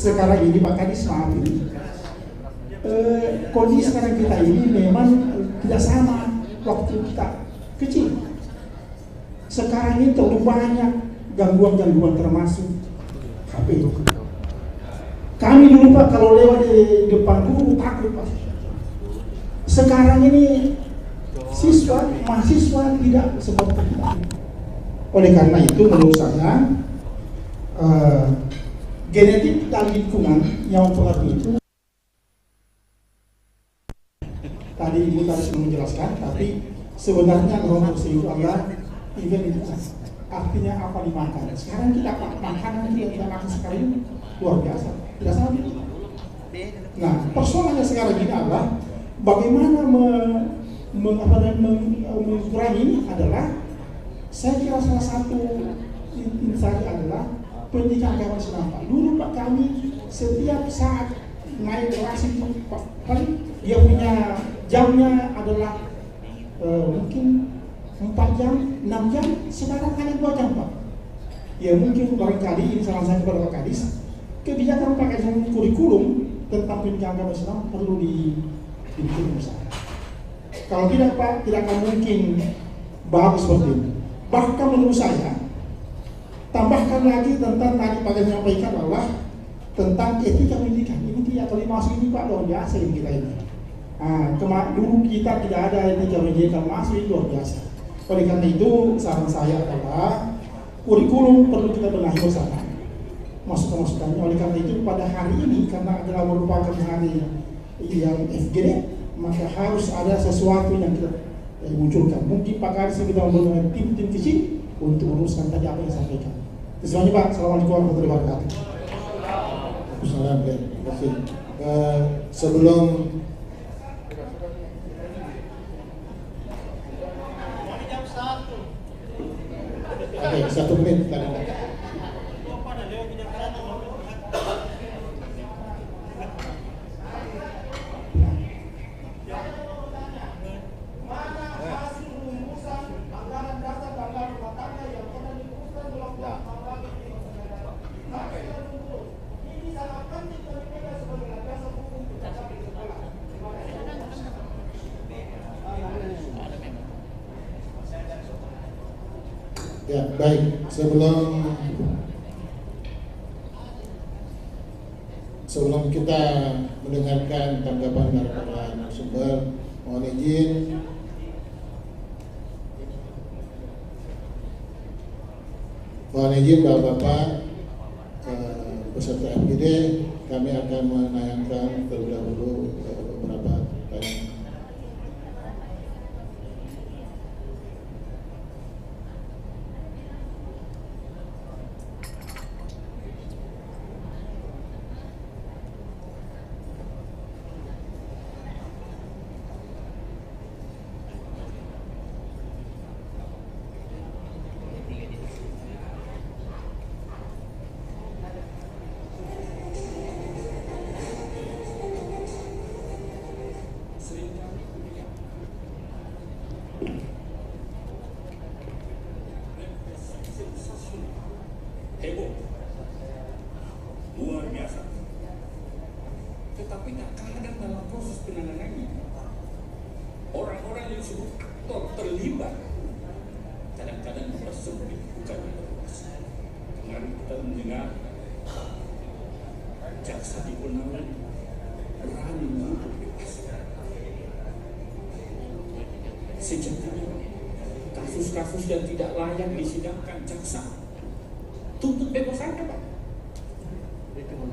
sekarang ini Pak Kadis, maaf ini kondisi sekarang kita ini memang tidak sama waktu kita kecil. Sekarang ini terlalu banyak gangguan-gangguan termasuk HP. Kami dulu Pak kalau lewat di depan guru takut Pak. Sekarang ini mahasiswa tidak seperti itu. Oleh karena itu menurut saya genetik dan lingkungan yang mempengaruhi itu. Tadi Ibu tadi sudah menjelaskan, tapi sebenarnya konsumsi itu adalah event itu artinya apa dimakan. Sekarang kita makanan yang kita makan sekarang ini luar biasa, tidak sama. Nah, persoalannya sekarang ini adalah bagaimana mengurangi ini adalah, saya kira salah satu insight adalah pendidikan agama Islam Pak. Dulu Pak kami setiap saat naik kelas itu Pak, paling dia punya jamnya adalah mungkin 4 jam, 6 jam, sekarang hanya 2 jam Pak. Ya mungkin barangkali ini saran saya kepada Pak Kadis, kebijakan Pak Kadis kurikulum tentang pendidikan agama Islam perlu dibikin bersama. Kalau tidak Pak, tidak akan mungkin bagus seperti ini. Bahkan menurut saya, tambahkan lagi tentang tadi Pak Kadis menyampaikan bahwa tentang etika pendidikan. Ini tidak terlalu masuk ini Pak, luar biasa ini kita ini. Dulu kita tidak ada etika pendidikan masuk, itu luar biasa. Oleh karena itu saran saya adalah kurikulum perlu kita benahi bersama, masukan-masukannya. Oleh karena itu pada hari ini karena adalah merupakan hari yang FGD, maka harus ada sesuatu yang kita munculkan. Mungkin Pak Kadis kita membangun tim-tim kecil untuk uruskan tadi apa yang disampaikan. Terima kasih Pak. Assalamualaikum warahmatullahi wabarakatuh. Terima kasih. Sebelum Oke, 1 menit. Ya, baik. Sebelum kita mendengarkan tanggapan dari para narasumber, mohon izin Bapak-bapak peserta FGD, kami akan menayangkan terlebih dahulu beberapa pertanyaan. Heboh, luar biasa. Tetapi kadang dalam proses penanganannya, orang-orang yang disebut aktor terlibat, kadang-kadang tersebut bukan luas. Kemarin kita mendengar jaksa di Gunawan berani menuntut bebas. Sejatinya kasus-kasus yang tidak layak disidangkan jaksa tuntut bebas saja Pak.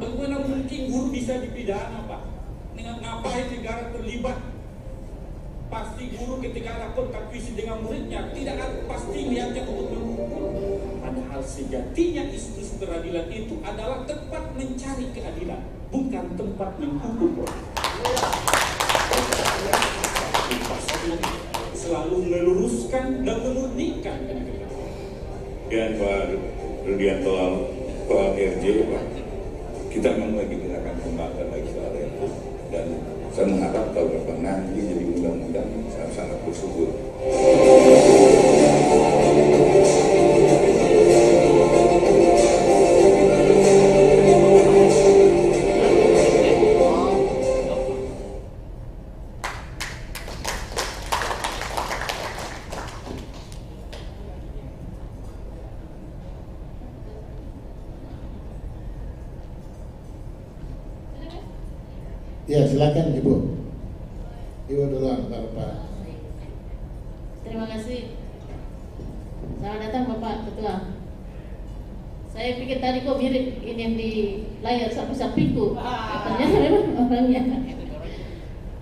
Bagaimana mungkin guru bisa dipidana Pak? Dengan ngapain negara terlibat? Pasti guru ketika ada kontak fisik dengan muridnya tidak ada pasti niatnya untuk menghukum. Padahal sejatinya institusi peradilan itu adalah tempat mencari keadilan, bukan tempat menghukum. Selalu meluruskan dan memurnikan. Dan Pak Rudianto, Pak RJ, Pak, kita memang lagi akan kembangkan lagi soal itu, dan saya mengharap kalau Bapak nanti jadi undang-undang, saya sangat bersyukur. Ya, silakan Ibu. Ibu duluan, Pak. Terima kasih. Selamat datang Bapak Ketua. Saya pikir tadi kok mirip ini yang di layar samping-sampingku. Ternyata memang orangnya.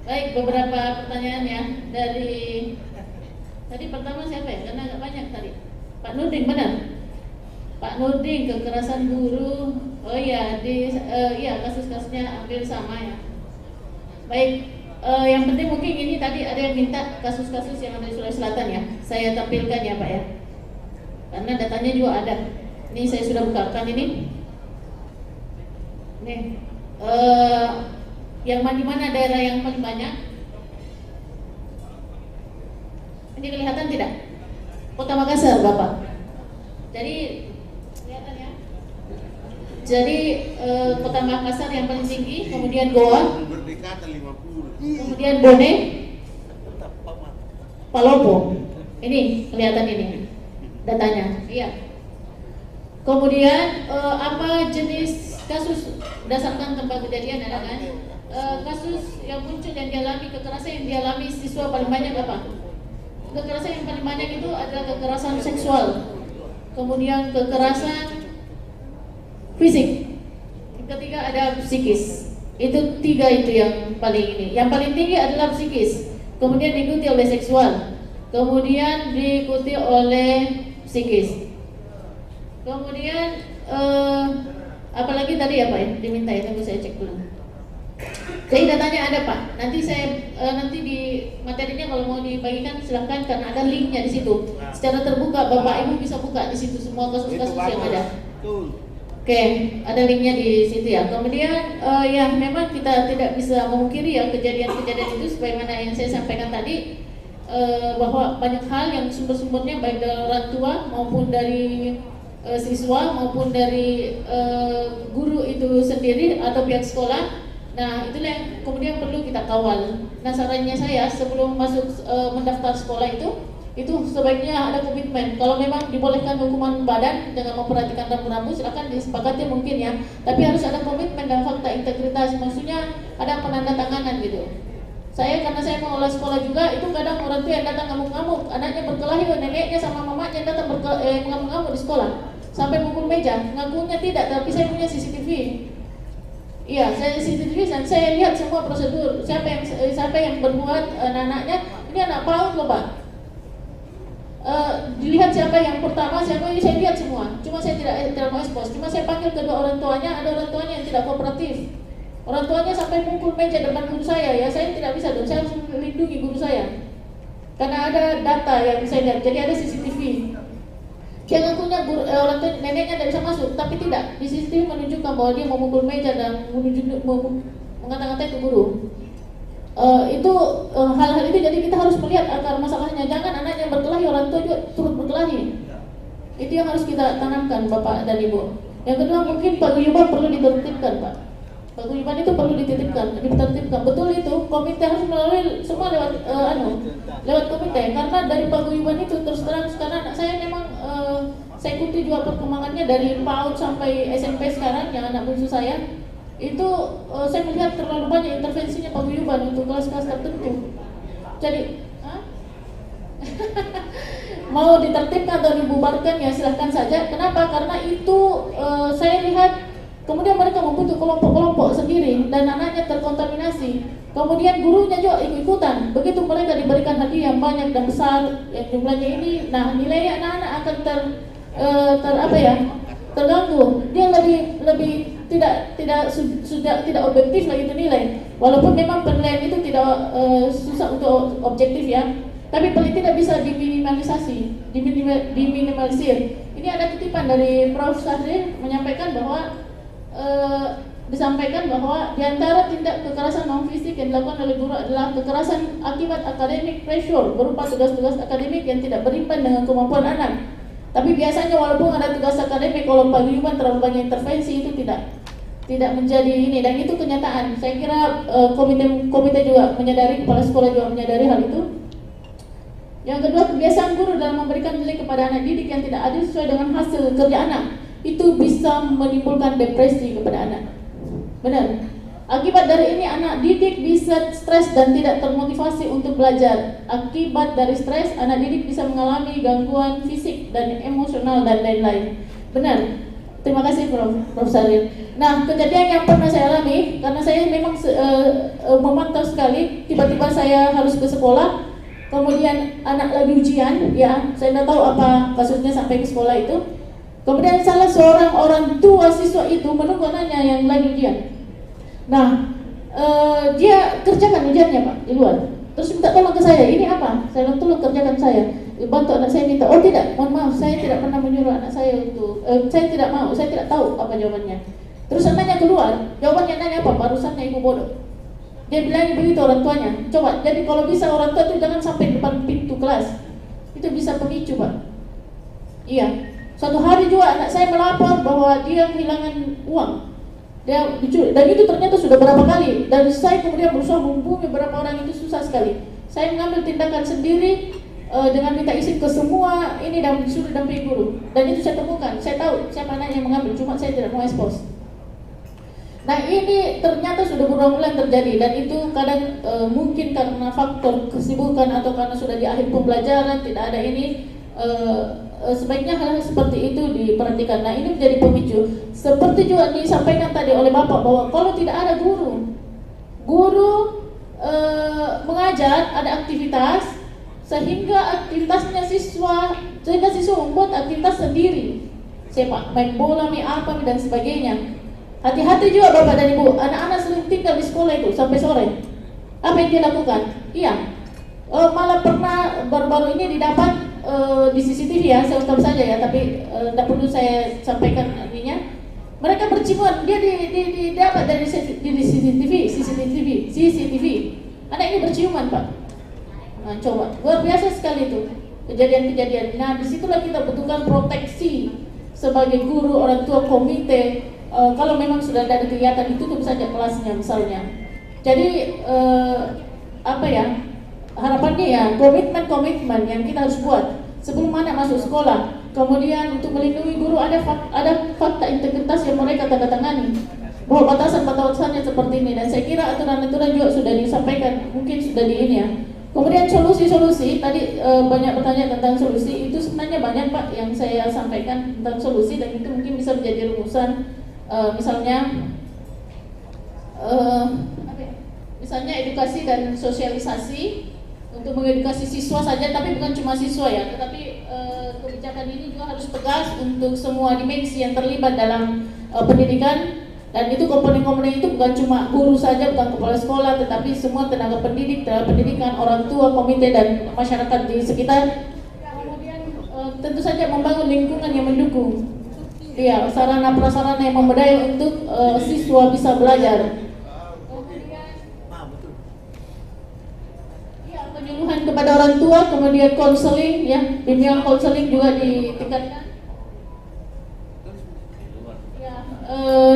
Baik, beberapa pertanyaan ya dari tadi pertama siapa ya? Karena agak banyak tadi. Pak Nurdin, benar? Pak Nurdin, kekerasan guru. Oh iya, iya kasus-kasusnya hampir sama ya. Baik, yang penting mungkin ini tadi ada yang minta kasus-kasus yang ada di Sulawesi Selatan ya. Saya tampilkan ya Pak ya. Karena datanya juga ada. Ini saya sudah bukakan ini. Nih, yang mana daerah yang paling banyak? Ini kelihatan tidak? Kota Makassar, Bapak. Jadi kelihatan ya. Jadi Kota Makassar yang paling tinggi, kemudian Goa, kemudian Bone, Palopo. Ini kelihatan ini datanya. Iya. Kemudian apa jenis kasus berdasarkan tempat kejadian ada kan? Kasus yang muncul yang dialami, kekerasan yang dialami siswa paling banyak apa? Kekerasan yang paling banyak itu adalah kekerasan seksual, kemudian kekerasan fisik, ketiga ada psikis. Itu tiga itu yang paling ini. Yang paling tinggi adalah psikis, kemudian diikuti oleh seksual, kemudian diikuti oleh psikis. Kemudian apalagi tadi ya Pak ya, diminta ya, tunggu saya cek dulu. Jadi datanya ada Pak. Nanti saya nanti di materinya kalau mau dibagikan silahkan karena ada linknya di situ. Secara terbuka Bapak Ibu bisa buka di situ semua kasus-kasus yang ada. Oke, ada linknya di situ ya. Kemudian ya memang kita tidak bisa memungkiri ya kejadian-kejadian itu sebagaimana yang saya sampaikan tadi bahwa banyak hal yang sumber-sumbernya baik dari orang tua maupun dari siswa maupun dari guru itu sendiri atau pihak sekolah. Nah itulah yang kemudian perlu kita kawal. Nah sarannya saya sebelum masuk mendaftar sekolah itu sebaiknya ada komitmen. Kalau memang dibolehkan hukuman badan dengan memperhatikan rambu-rambu silakan disepakati mungkin ya. Tapi harus ada komitmen dan fakta integritas. Maksudnya ada penandatanganan gitu. Karena saya mengelola sekolah juga, itu kadang orang tua yang datang ngamuk-ngamuk, anaknya berkelahi, neneknya sama mamanya datang ngamuk-ngamuk di sekolah, sampai pukul meja. Ngakunya tidak, tapi saya punya CCTV. Iya, saya CCTV dan saya lihat semua prosedur. Siapa yang berbuat anaknya, ini anak PAUD loh Pak. Dilihat siapa yang pertama, siapa ini saya lihat semua. Cuma saya tidak mau expose. Cuma saya panggil kedua orang tuanya, ada orang tuanya yang tidak kooperatif. Orang tuanya sampai pukul meja depan guru saya ya, saya tidak bisa dong, saya harus melindungi guru saya. Karena ada data yang saya lihat, jadi ada CCTV. Dia ngakunya orang tua neneknya tidak bisa masuk, tapi tidak. Di CCTV menunjukkan bahwa dia memukul meja dan mengata-ngata itu guru. Hal-hal itu jadi kita harus melihat akar masalahnya. Jangan anak yang berkelahi, orang tua juga turut berkelahi. Itu yang harus kita tanamkan Bapak dan Ibu. Yang kedua mungkin paguyuban perlu ditertibkan Pak. Paguyuban itu perlu ditertibkan. Betul itu, komite harus melalui semua lewat komite. Karena dari paguyuban itu terus terang sekarang saya memang saya ikuti juga perkembangannya dari PAUD sampai SMP sekarang yang anak bungsu saya. Itu saya melihat terlalu banyak intervensinya paguyuban untuk kelas-kelas tertentu. Jadi mau ditertibkan atau dibubarkan ya silahkan saja. Kenapa? Karena itu saya lihat kemudian mereka membentuk kelompok-kelompok sendiri dan anaknya terkontaminasi. Kemudian gurunya juga ikut-ikutan. Begitu mereka diberikan hadiah yang banyak dan besar yang jumlahnya ini, nah nilai anak-anak akan terganggu. Dia lebih tidak objektif lagi itu nilai. Walaupun memang penilaian itu tidak susah untuk objektif ya. Tapi paling tidak bisa diminimalisir. Ini ada titipan dari Prof. Sadri menyampaikan bahwa disampaikan bahwa diantara tindak kekerasan non fisik yang dilakukan oleh guru adalah kekerasan akibat academic pressure berupa tugas-tugas akademik yang tidak berimbang dengan kemampuan anak. Tapi biasanya walaupun ada tugas akademik, kalau paguyuban terlalu banyak intervensi itu tidak menjadi ini, dan itu kenyataan. Saya kira komite juga menyadari, kepala sekolah juga menyadari hal itu. Yang kedua, kebiasaan guru dalam memberikan nilai kepada anak didik yang tidak adil sesuai dengan hasil kerja anak itu bisa menimbulkan depresi kepada anak. Benar. Akibat dari ini anak didik bisa stres dan tidak termotivasi untuk belajar. Akibat dari stres, anak didik bisa mengalami gangguan fisik dan emosional dan lain-lain. Benar. Terima kasih Prof. Salir. Nah, kejadian yang pernah saya alami, karena saya memang memantau sekali, tiba-tiba saya harus ke sekolah, kemudian anak lagi ujian, ya, saya tidak tahu apa kasusnya sampai ke sekolah itu. Kemudian salah seorang orang tua siswa itu menunggu anaknya yang lagi ujian. Nah, dia kerjakan ujiannya Pak di luar. Terus minta tolong ke saya, ini apa? Saya bilang tolong kerjakan saya. Bantu anak saya minta. Oh tidak, mohon maaf, saya tidak pernah menyuruh anak saya untuk. Saya tidak mau, saya tidak tahu apa jawabannya. Terus anaknya keluar, jawabannya nanya apa? Barusannya ibu bodoh. Dia bilang begitu orang tuanya. Coba, jadi kalau bisa orang tua itu jangan sampai depan pintu kelas. Itu bisa pemicu Pak. Iya. Suatu hari juga anak saya melapor bahwa dia kehilangan uang. Dia dicuri, dan itu ternyata sudah berapa kali. Dan saya kemudian berusaha menghubungi beberapa orang, itu susah sekali. Saya mengambil tindakan sendiri dengan minta izin ke semua ini dan disuruh dampingi guru. Dan itu saya temukan, saya tahu siapa anaknya yang mengambil, cuma saya tidak mau expose. Nah ini ternyata sudah berulang-ulang terjadi, dan itu kadang mungkin karena faktor kesibukan atau karena sudah di akhir pembelajaran tidak ada ini. Sebaiknya hal seperti itu diperhatikan. Nah ini menjadi pemicu. Seperti juga disampaikan tadi oleh Bapak bahwa kalau tidak ada guru mengajar, ada aktivitas, sehingga aktivitasnya siswa membuat aktivitas sendiri, sepak main bola, main apa dan sebagainya. Hati-hati juga Bapak dan Ibu, anak-anak sering tinggal di sekolah itu sampai sore. Apa yang dia lakukan? Iya, malah pernah baru-baru ini didapat di CCTV ya, saya ungkap saja ya, tapi tidak perlu saya sampaikan artinya. Mereka berciuman, dia didapat dari CCTV. Anak ini berciuman Pak. Nah, coba, luar biasa sekali itu kejadian-kejadian. Nah, disitulah kita butuhkan proteksi sebagai guru, orang tua, komite. Kalau memang sudah ada kegiatan, ditutup saja kelasnya misalnya. Jadi apa ya? Harapannya ya komitmen yang kita harus buat sebelum anak masuk sekolah. Kemudian untuk melindungi guru ada fakta integritas yang mereka tanda tangani bahwa batasan-batasannya seperti ini, dan saya kira aturan-aturan juga sudah disampaikan, mungkin sudah di ini ya. Kemudian solusi-solusi tadi banyak bertanya tentang solusi, itu sebenarnya banyak Pak yang saya sampaikan tentang solusi, dan itu mungkin bisa menjadi rumusan. Misalnya edukasi dan sosialisasi untuk mengedukasi siswa saja, tapi bukan cuma siswa ya, tetapi kebijakan ini juga harus tegas untuk semua dimensi yang terlibat dalam pendidikan, dan itu komponen-komponen itu bukan cuma guru saja, bukan kepala sekolah, tetapi semua tenaga pendidik, tenaga pendidikan, orang tua, komite dan masyarakat di sekitar. Kemudian tentu saja membangun lingkungan yang mendukung, ya, sarana prasarana yang memadai untuk siswa bisa belajar. Penyuluhan kepada orang tua, kemudian konseling, ya, bimbingan konseling juga ditingkatkan. Ya,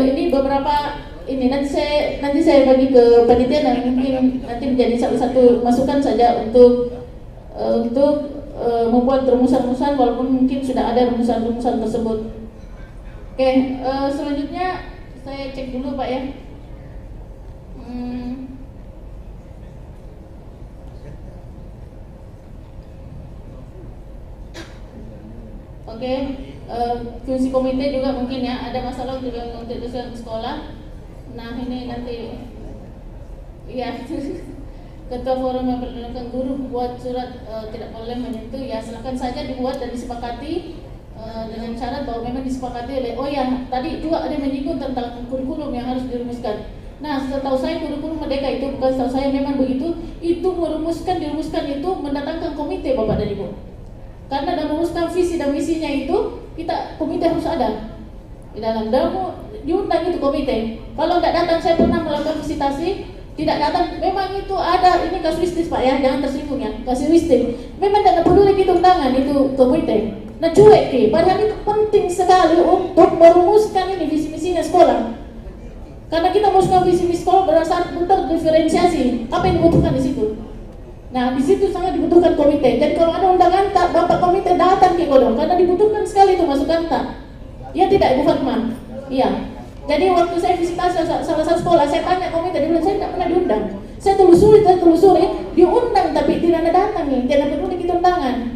ini beberapa ini nanti saya bagi ke panitia, dan mungkin nanti menjadi salah satu masukan saja untuk membuat rumusan-rumusan, walaupun mungkin sudah ada rumusan-rumusan tersebut. Oke, selanjutnya saya cek dulu Pak ya. Oke, fungsi komite juga mungkin ya, ada masalah untuk yang urusan sekolah. Nah ini nanti ya Ketua Forum yang Perlindungan Guru buat surat tidak boleh menyentuh, ya silakan saja dibuat dan disepakati dengan syarat bahwa memang disepakati oleh, oh ya tadi juga ada menyinggung tentang kurikulum yang harus dirumuskan. Nah setahu saya kurikulum Merdeka itu, bukan setahu saya memang begitu, itu dirumuskan itu mendatangkan komite Bapak dan Ibu. Karena dalam merumuskan visi dan misinya itu kita komite harus ada di dalam diundang itu komite. Kalau tidak datang, saya pernah melakukan visitasi, tidak datang, memang itu ada, ini kasuistis Pak ya, jangan tersinggung ya, kasuistis. Memang tidak peduli kita undangan itu komite. Nah cuek, padahal itu penting sekali untuk merumuskan ini visi misinya sekolah. Karena kita merumuskan visi misi sekolah berdasarkan diferensiasi apa yang dibutuhkan di situ. Nah, di situ sangat dibutuhkan komite. Jadi kalau ada undangan tak, Bapak komite datang ke Godong, karena dibutuhkan sekali itu masukan tak. Ya tidak Ibu Fatma? Iya. Jadi waktu saya visitasi salah satu sekolah, saya tanya komite, dia bilang saya tidak pernah diundang. Saya telusuri, diundang tapi tidak ada datang nih, tidak peduli kita undangan.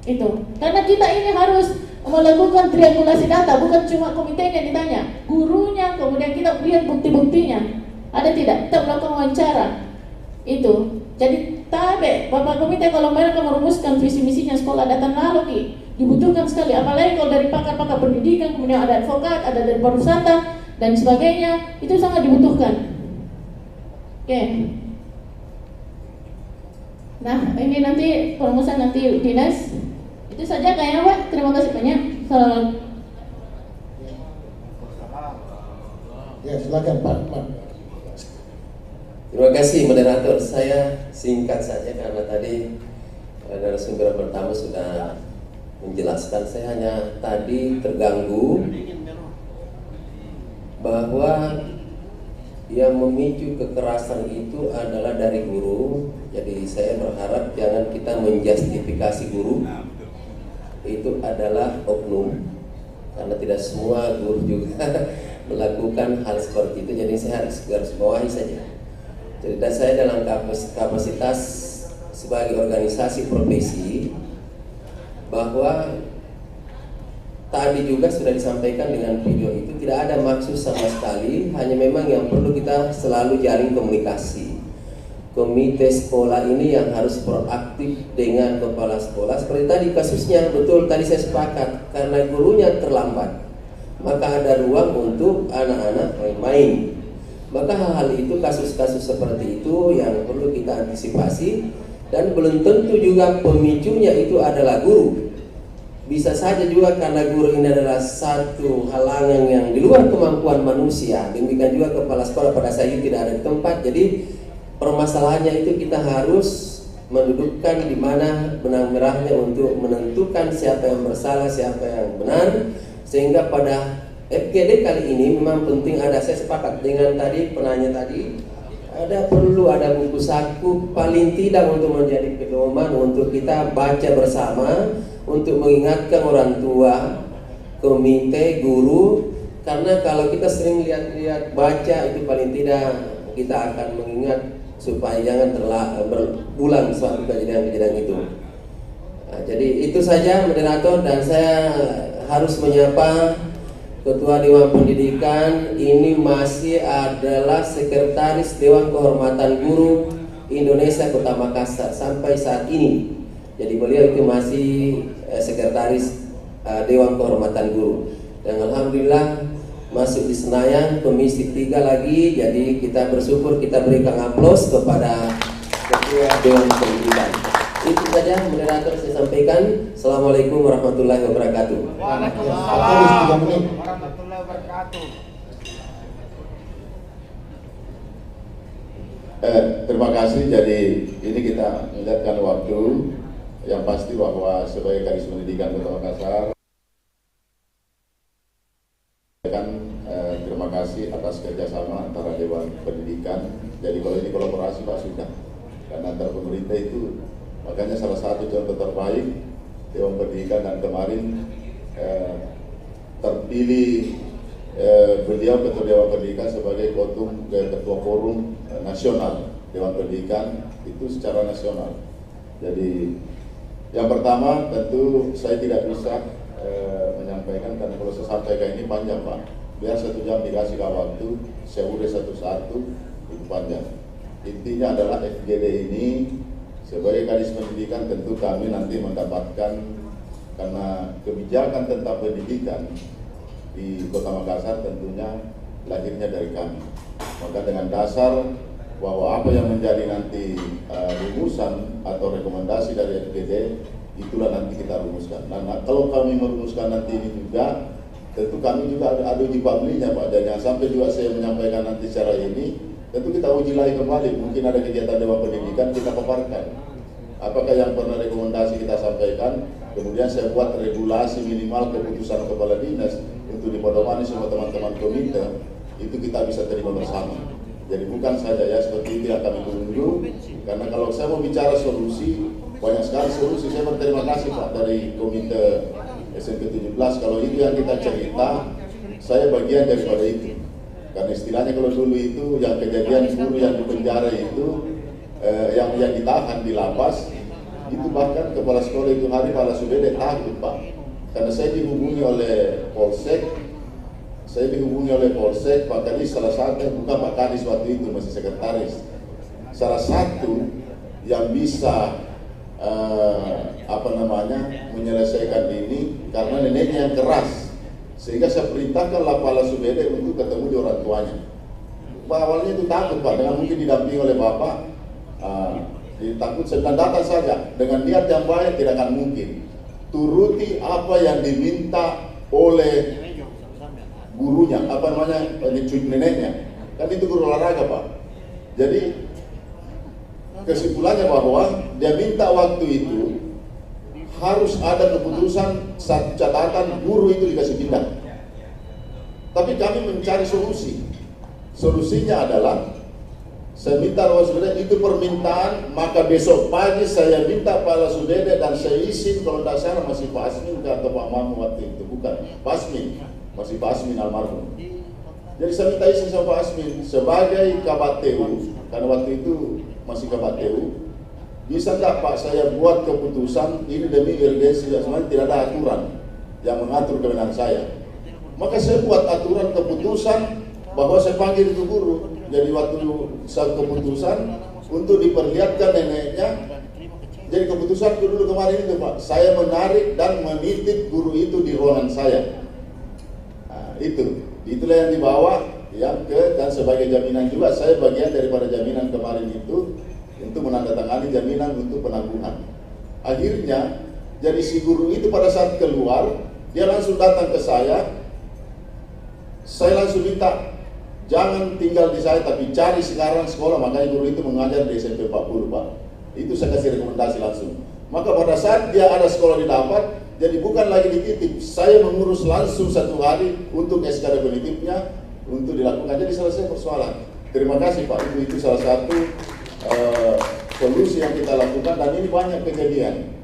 Itu, karena kita ini harus melakukan triangulasi data, bukan cuma komitenya ditanya, gurunya, kemudian kita lihat bukti-buktinya, ada tidak? Kita melakukan wawancara. Itu, jadi tabe, Bapak Komite kalau mereka merumuskan visi misinya sekolah datang lalu dibutuhkan sekali, apalagi kalau dari pakar-pakar pendidikan, kemudian ada advokat, ada dari pariwisata dan sebagainya, itu sangat dibutuhkan. Oke. Nah, ini nanti perumusan nanti dinas. Itu saja kayaknya Pak. Terima kasih banyak. Salam. Ya, silakan Pak. Terima kasih moderator. Saya singkat saja karena tadi narasumber pertama sudah menjelaskan. Saya hanya tadi terganggu bahwa yang memicu kekerasan itu adalah dari guru. Jadi saya berharap jangan kita menjustifikasi guru. Itu adalah oknum, karena tidak semua guru juga melakukan hal seperti itu. Jadi saya harus garis bawahi saja. Cerita saya dalam kapasitas sebagai organisasi profesi, bahwa tadi juga sudah disampaikan dengan video itu tidak ada maksud sama sekali, hanya memang yang perlu kita selalu jalin komunikasi. Komite sekolah ini yang harus proaktif dengan kepala sekolah. Seperti tadi kasusnya, betul tadi saya sepakat, karena gurunya terlambat, maka ada ruang untuk anak-anak main. Maka hal-hal itu, kasus-kasus seperti itu yang perlu kita antisipasi. Dan belum tentu juga pemicunya itu adalah guru. Bisa saja juga karena guru ini adalah satu halangan yang di luar kemampuan manusia. Demikian juga kepala sekolah pada saat itu tidak ada di tempat. Jadi permasalahannya itu kita harus mendudukkan di mana benang merahnya untuk menentukan siapa yang bersalah, siapa yang benar. Sehingga pada FGD kali ini memang penting ada, saya sepakat dengan tadi penanya tadi, perlu ada buku saku paling tidak untuk menjadi pedoman untuk kita baca bersama, untuk mengingatkan orang tua, komite, guru. Karena kalau kita sering lihat-lihat baca itu paling tidak kita akan mengingat supaya jangan berulang suatu kejadian-kejadian itu. Nah, jadi itu saja moderator, dan saya harus menyapa Ketua Dewan Pendidikan. Ini masih adalah Sekretaris Dewan Kehormatan Guru Indonesia Kota Makassar sampai saat ini. Jadi beliau itu masih Sekretaris Dewan Kehormatan Guru. Dan alhamdulillah masuk di Senayan Komisi 3 lagi. Jadi kita bersyukur, kita berikan aplaus kepada Ketua Dewan Pendidikan. Itu saja moderator saya sampaikan. Assalamualaikum warahmatullahi wabarakatuh. Waalaikumsalam warahmatullahi wabarakatuh. Terima kasih. Jadi ini kita melihatkan waktu yang pasti bahwa sebagai Kadis Pendidikan Kota Makassar, terima kasih atas kerjasama antara Dewan Pendidikan. Jadi kalau ini kolaborasi Pak sudah, karena antar pemerintah itu, makanya salah satu contoh terbaik Dewan Pendidikan, dan kemarin terpilih beliau Ketua Dewan Pendidikan sebagai Ketua Forum Nasional Dewan Pendidikan itu secara nasional. Jadi yang pertama tentu saya tidak bisa menyampaikan, karena kalau saya sampaikan ini panjang Pak. Biar 1 jam dikasih waktu, saya udah satu-satu, itu panjang. Intinya adalah FGD ini sebagai Kadis Pendidikan tentu kami nanti mendapatkan, karena kebijakan tentang pendidikan di Kota Makassar tentunya lahirnya dari kami. Maka dengan dasar bahwa apa yang menjadi nanti rumusan atau rekomendasi dari FGD, itulah nanti kita rumuskan. Nah, kalau kami merumuskan nanti ini juga, tentu kami juga ada uji publiknya Pak. Dan jangan sampai juga saya menyampaikan nanti secara ini, tentu kita uji lagi kembali. Mungkin ada kegiatan Dewan Pendidikan, kita paparkan apakah yang pernah rekomendasi kita sampaikan, kemudian saya buat regulasi minimal keputusan kepala dinas untuk dipedomani semua teman-teman komite, itu kita bisa terima bersama. Jadi bukan saja ya seperti itu yang kami tunggu, karena kalau saya mau bicara solusi, banyak sekali solusi. Saya berterima kasih Pak dari komite SMP 17, kalau itu yang kita cerita, saya bagian daripada itu. Karena istilahnya kalau dulu itu yang kejadian guru yang di penjara itu yang ditahan di lapas itu, bahkan kepala sekolah itu hari Pak Lasubede takut Pak, karena saya dihubungi oleh Polsek, Pak Kadis salah satu, bukan Pak Kadis waktu itu masih sekretaris, salah satu yang bisa menyelesaikan ini karena neneknya yang keras, sehingga saya perintahkanlah Pak Lasubede untuk ketemu di orang tuanya. Pak awalnya itu takut Pak, dengan mungkin didampingi oleh Bapak, takut sedang datang saja dengan niat yang baik, tidak akan mungkin turuti apa yang diminta oleh gurunya, neneknya, kan itu guru olahraga Pak. Jadi kesimpulannya bahwa dia minta waktu itu harus ada keputusan, satu catatan, guru itu dikasih pindah. Tapi kami mencari solusi. Solusinya adalah saya minta Lasubede itu permintaan, maka besok pagi saya minta Pak Lasubede dan saya izin, kalau tidak salah masih Pak Asmin atau Pak Mamu waktu itu, bukan Pak Asmin, masih Pak Asmin almarhum. Jadi saya minta izin sama Pak Asmin sebagai Kabat TU, karena waktu itu masih Kabat TU, bisa nggak Pak saya buat keputusan ini demi urgensi, sebenarnya tidak ada aturan yang mengatur kewenangan saya. Maka saya buat aturan keputusan bahwa saya panggil itu guru. Jadi waktu saat keputusan untuk diperlihatkan neneknya, jadi keputusan dulu kemarin itu Pak, saya menarik dan menitip guru itu di ruangan saya. Nah, itulah yang dibawa yang dan sebagai jaminan juga, saya bagian daripada jaminan kemarin itu untuk menandatangani jaminan untuk penangguhan. Akhirnya jadi si guru itu pada saat keluar dia langsung datang ke saya langsung minta jangan tinggal di saya tapi cari sekarang sekolah, makanya guru itu mengajar di SMP 40 Pak. Itu saya kasih rekomendasi langsung. Maka pada saat dia ada sekolah didapat, jadi bukan lagi dititip, saya mengurus langsung satu hari untuk SK definitifnya untuk dilakukan, jadi selesai persoalan. Terima kasih Pak, itu salah satu solusi yang kita lakukan, dan ini banyak kejadian.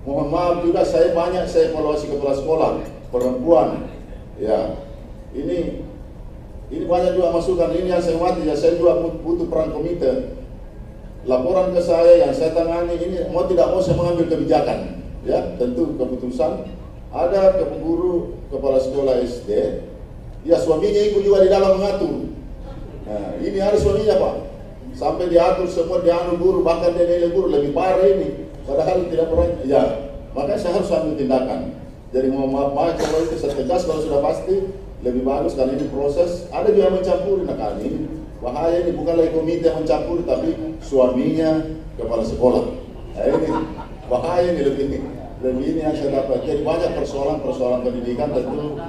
Mohon maaf juga saya evaluasi kepala sekolah perempuan, ya ini banyak juga masukan. Ini yang saya mati, ya saya juga butuh peran komite. Laporan ke saya yang saya tangani ini mau tidak mau saya mengambil kebijakan, ya tentu keputusan. Ada guru kepala sekolah SD, ya suaminya ikut juga di dalam mengatur. Nah, ini ada suaminya Pak, sampai diatur semua, dianu guru, bahkan dia nilai guru lebih parah ini. Padahal tidak pernah, ya makanya saya harus ambil tindakan. Jadi mohon maaf kalau itu saya tegas, kalau sudah pasti lebih bagus, karena ini proses. Ada juga yang mencampuri, nah kali ini bahaya, ini bukan lagi komite yang mencampuri tapi suaminya kepala sekolah. Nah ini bahaya, ini lebih ini yang saya dapat. Jadi banyak persoalan pendidikan, tentu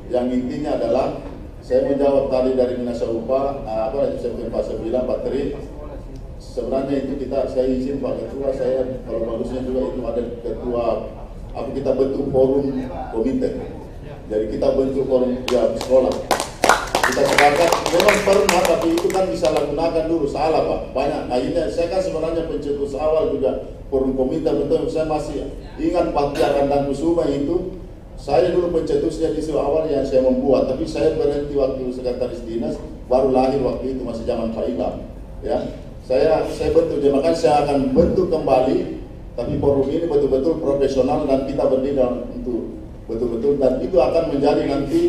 yang intinya adalah saya menjawab tadi dari Minasa Upah, SMP 49 Pak Tri. Sebenarnya itu saya izin Pak Ketua, saya kalau bagusnya juga itu ada ketua, kita bentuk forum komite. Jadi kita bentuk forum sekolah. Kita sepakat memang pernah, tapi itu kan bisa lakukan dulu, salah Pak. Banyak. Akhirnya saya kan sebenarnya pencetus awal juga forum komite, betul. Saya masih ingat Pak Tiakan dan Kusuma itu. Saya dulu pencetusnya di awal yang saya membuat, tapi saya berhenti waktu sekretaris dinas, baru lahir waktu itu masih zaman Pak Ilham. Ya, saya bentuk, makanya saya akan bentuk kembali. Tapi forum ini betul-betul profesional dan kita berdiri untuk betul-betul, dan itu akan menjadi nanti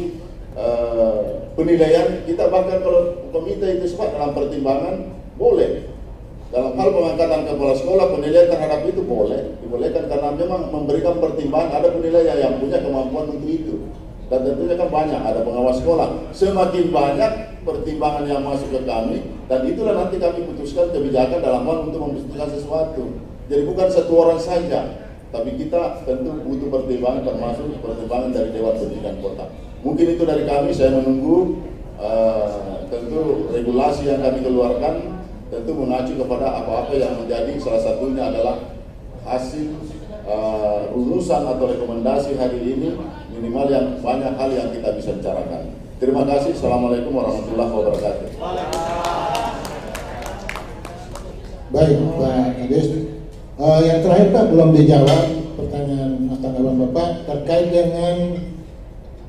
penilaian kita. Bahkan kalau komite itu sempat dalam pertimbangan boleh dalam hal pengangkatan kepala sekolah, penilaian terhadap itu dibolehkan, karena memang memberikan pertimbangan. Ada penilaian yang punya kemampuan untuk itu, dan tentunya kan banyak, ada pengawas sekolah. Semakin banyak pertimbangan yang masuk ke kami, dan itulah nanti kami putuskan kebijakan dalam hal untuk memutuskan sesuatu. Jadi bukan satu orang saja, tapi kita tentu butuh pertimbangan, termasuk pertimbangan dari Dewan Pendidikan Kota. Mungkin itu dari kami. Saya menunggu tentu regulasi yang kami keluarkan, tentu mengacu kepada apa-apa yang menjadi, salah satunya adalah hasil rumusan atau rekomendasi hari ini, minimal yang banyak hal yang kita bisa bicarakan. Terima kasih. Assalamualaikum warahmatullahi wabarakatuh. Baik Pak Kades. Yang terakhir Pak, belum dijawab pertanyaan tanggapan Bapak terkait dengan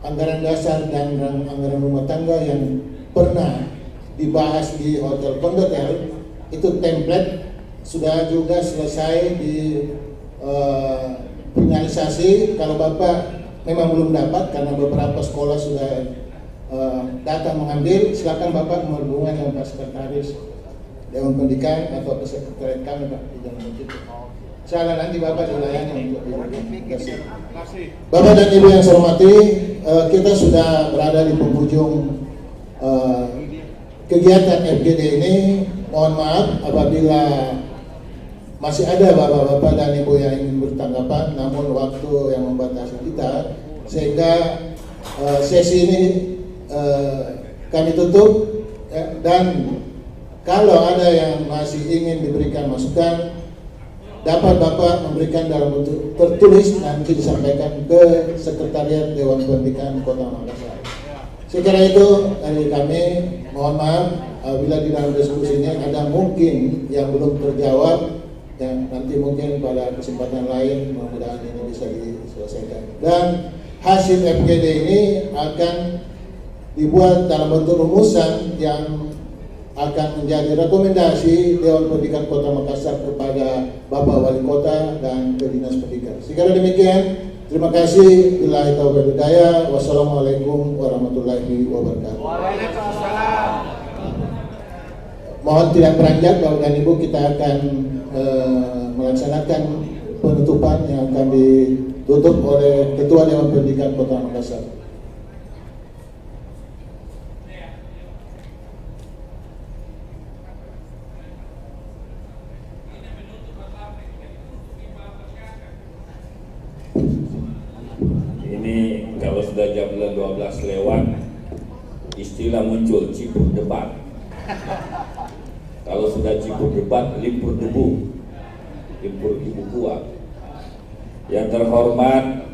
anggaran dasar dan anggaran rumah tangga yang pernah dibahas di Hotel Kondotel itu template sudah juga selesai di finalisasi. Kalau Bapak memang belum dapat karena beberapa sekolah sudah datang mengambil, silakan Bapak menghubungi dengan Pak Sekretaris Dewan Pendidikan atau ke sekretariat kami Pak di dalam itu. Salah nanti Bapak dilayani untuk terima kasih. Bapak dan Ibu yang saya hormati, kita sudah berada di penghujung kegiatan FGD ini. Mohon maaf apabila masih ada Bapak-Bapak dan Ibu yang ingin bertanggapan, namun waktu yang membatasi kita, sehingga sesi ini kami tutup, dan kalau ada yang masih ingin diberikan masukan, dapat Bapak memberikan dalam bentuk tertulis, nanti disampaikan ke Sekretariat Dewan Pendidikan Kota Makassar. Sekira itu dari kami, mohon maaf bila di dalam diskusi ini ada mungkin yang belum terjawab, yang nanti mungkin pada kesempatan lain mudah-mudahan ini bisa diselesaikan. Dan hasil FGD ini akan dibuat dalam bentuk rumusan yang akan menjadi rekomendasi Dewan Pendidikan Kota Makassar kepada Bapak Wali Kota dan ke Dinas Pendidikan. Sekira demikian, terima kasih. Billahi taufiq wal hidayah. Wassalamualaikum warahmatullahi wabarakatuh. Waalaikumsalam. Mohon tidak beranjak Bapak dan Ibu, kita akan melaksanakan penutupan yang akan ditutup oleh Ketua Dewan Pendidikan Kota Makassar. Ini kalau sudah jam 12 lewat, istilah muncul ciput debat. Kalau sudah ciput debat, limpur debu, limpur ibu kuat. Yang terhormat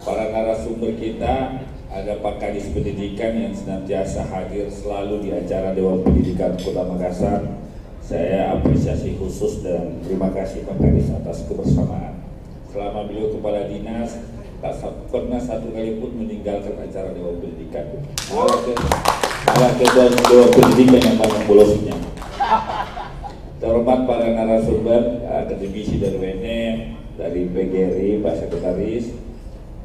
para narasumber kita, ada Pak Kadis Pendidikan yang senantiasa hadir selalu di acara Dewan Pendidikan Kota Makassar. Saya apresiasi khusus dan terima kasih Pak Kadis atas kebersamaan. Selama beliau kepala dinas, tak pernah satu kali pun meninggalkan acara Dewan Pendidikan. Malah ke Dewan Pendidikan yang banyak bolosnya. Terhormat para narasumber, akademisi dari WNM, dari PGRI, Pak Sekretaris,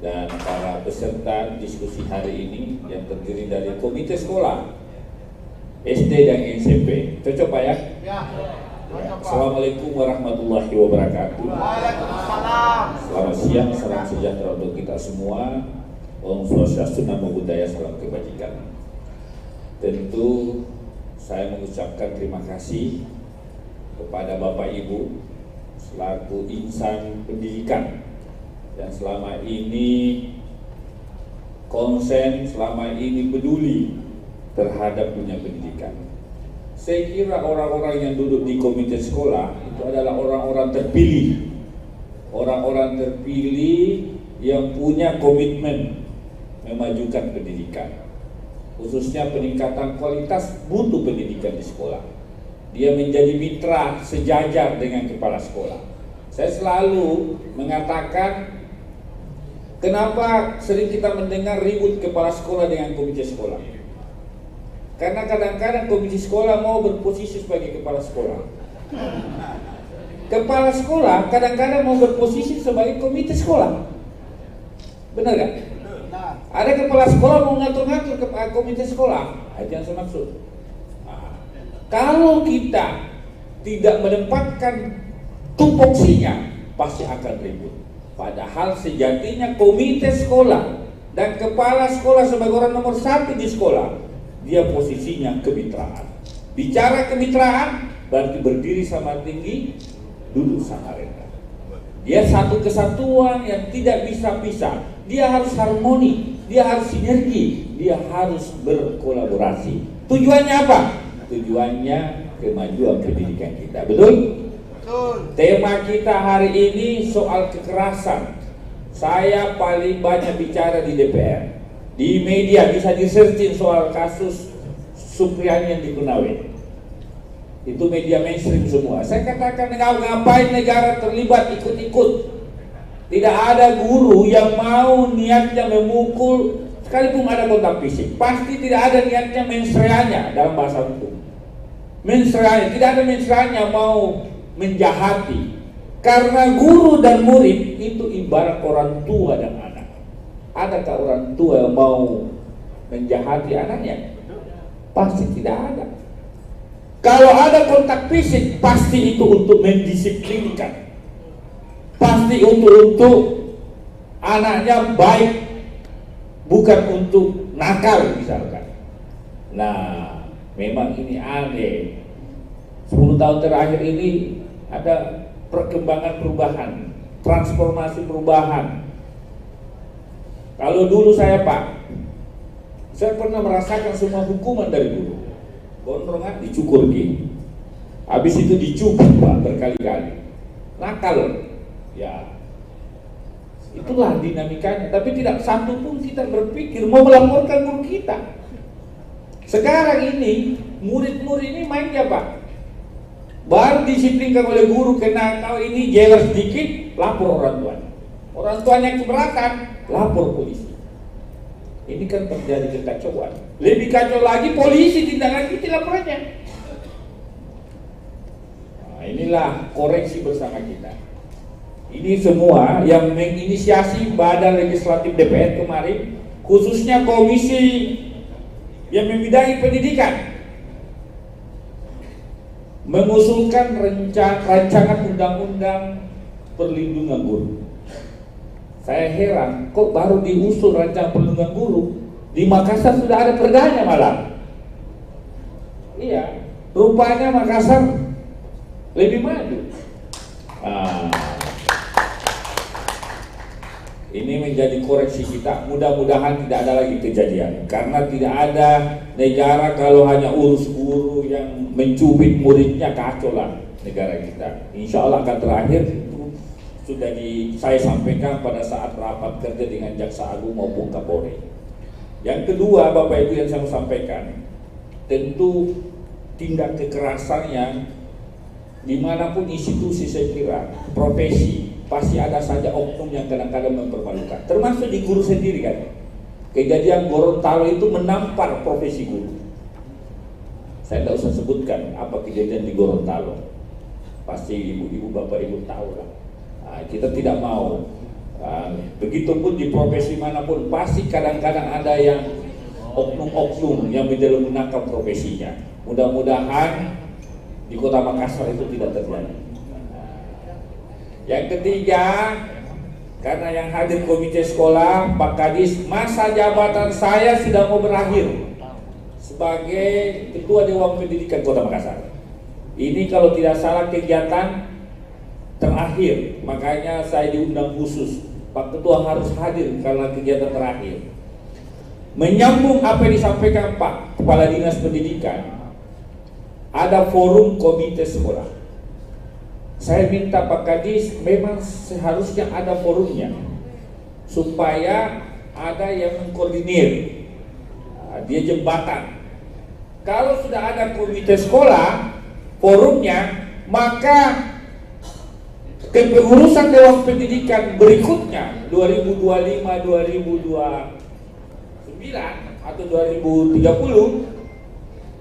dan para peserta diskusi hari ini yang terdiri dari komite sekolah, SD dan SMP. Cocok Pak ya? Ya. Assalamualaikum warahmatullahi wabarakatuh. Waalaikumsalam. Selamat siang, salam sejahtera untuk kita semua. Om Swastiastu, Namo Buddhaya, salam kebajikan. Tentu saya mengucapkan terima kasih kepada Bapak Ibu selaku insan pendidikan yang selama ini konsen, selama ini peduli terhadap dunia pendidikan. Saya kira orang-orang yang duduk di komite sekolah itu adalah orang-orang terpilih, orang-orang terpilih yang punya komitmen memajukan pendidikan, khususnya peningkatan kualitas mutu pendidikan di sekolah. Dia menjadi mitra sejajar dengan kepala sekolah. Saya selalu mengatakan, kenapa sering kita mendengar ribut kepala sekolah dengan komite sekolah? Karena kadang-kadang komite sekolah mau berposisi sebagai kepala sekolah. Kepala sekolah kadang-kadang mau berposisi sebagai komite sekolah. Benar gak? Ada kepala sekolah mau ngatur-ngatur ke komite sekolah. Itu yang saya maksud. Kalau kita tidak menempatkan tupoksinya, pasti akan ribut. Padahal sejatinya komite sekolah dan kepala sekolah sebagai orang nomor 1 di sekolah, dia posisinya kemitraan. Bicara kemitraan berarti berdiri sama tinggi, duduk sama rendah. Dia satu kesatuan yang tidak bisa pisah. Dia harus harmoni, dia harus sinergi, dia harus berkolaborasi. Tujuannya apa? Tujuannya kemajuan pendidikan kita. Betul? Betul. Tema kita hari ini soal kekerasan. Saya paling banyak bicara di DPR. Di media bisa di-searching soal kasus Supriyani yang di Konawe. Itu media mainstream semua. Saya katakan, ngapain negara terlibat ikut-ikut? Tidak ada guru yang mau niatnya memukul sekalipun ada kontak fisik, pasti tidak ada niatnya mensreanya dalam bahasa hukum. Mensreanya, tidak ada mensreanya mau menjahati. Karena guru dan murid itu ibarat orang tua dan anak. Adakah orang tua yang mau menjahati anaknya? Pasti tidak ada. Kalau ada kontak fisik, pasti itu untuk mendisiplinkan. Pasti untuk anaknya baik, bukan untuk nakal misalkan. Nah, memang ini aneh. 10 tahun terakhir ini ada perkembangan perubahan, transformasi perubahan. Kalau dulu saya pernah merasakan semua hukuman dari dulu. Gondrongan dicukur gini, habis itu dicubit Pak berkali-kali. Nakal, ya itulah dinamikanya. Tapi tidak satu pun kita berpikir mau melaporkan guru kita. Sekarang ini murid-murid ini mainnya Pak, baru disiplinkan oleh guru kena kalau ini jelas sedikit, lapor orang tuanya. Orang tuanya keberatan, lapor polisi. Ini kan terjadi kekacauan. Lebih kacau lagi polisi tindak lanjut laporannya. Nah, inilah koreksi bersama kita. Ini semua yang menginisiasi Badan Legislatif DPR kemarin, khususnya komisi yang membidangi pendidikan, mengusulkan rancangan undang-undang perlindungan guru. Saya heran, kok baru diusul rancangan perlindungan guru, di Makassar sudah ada perdanya malah. Iya, rupanya Makassar lebih maju. Ini menjadi koreksi kita. Mudah-mudahan tidak ada lagi kejadian, karena tidak ada negara kalau hanya urus guru yang mencubit muridnya, kacau lah negara kita. Insya Allah akan terakhir. Sudah saya sampaikan pada saat rapat kerja dengan Jaksa Agung maupun Kapolri. Yang kedua, Bapak Ibu yang saya sampaikan, tentu tindak kekerasan yang dimanapun institusi, saya kira profesi, pasti ada saja oknum yang kadang-kadang mempermalukan, termasuk di guru sendiri kan. Kejadian Gorontalo itu menampar profesi guru. Saya tidak usah sebutkan apa kejadian di Gorontalo, pasti ibu-ibu, bapak ibu tahu lah. Nah, kita tidak mau. Begitupun di profesi manapun pasti kadang-kadang ada yang oknum-oknum yang menyalahgunakan profesinya. Mudah-mudahan di Kota Makassar itu tidak terjadi. Yang ketiga, karena yang hadir komite sekolah, Pak Kadis, masa jabatan saya sudah mau berakhir sebagai Ketua Dewan Pendidikan Kota Makassar. Ini kalau tidak salah kegiatan terakhir, makanya saya diundang khusus. Pak Ketua harus hadir karena kegiatan terakhir. Menyambung apa yang disampaikan Pak Kepala Dinas Pendidikan, ada forum komite sekolah. Saya minta Pak Kadis, memang seharusnya ada forumnya, supaya ada yang mengkoordinir. Dia jembatan. Kalau sudah ada komite sekolah, forumnya, maka kepengurusan Dewan Pendidikan berikutnya 2025, 2029 atau 2030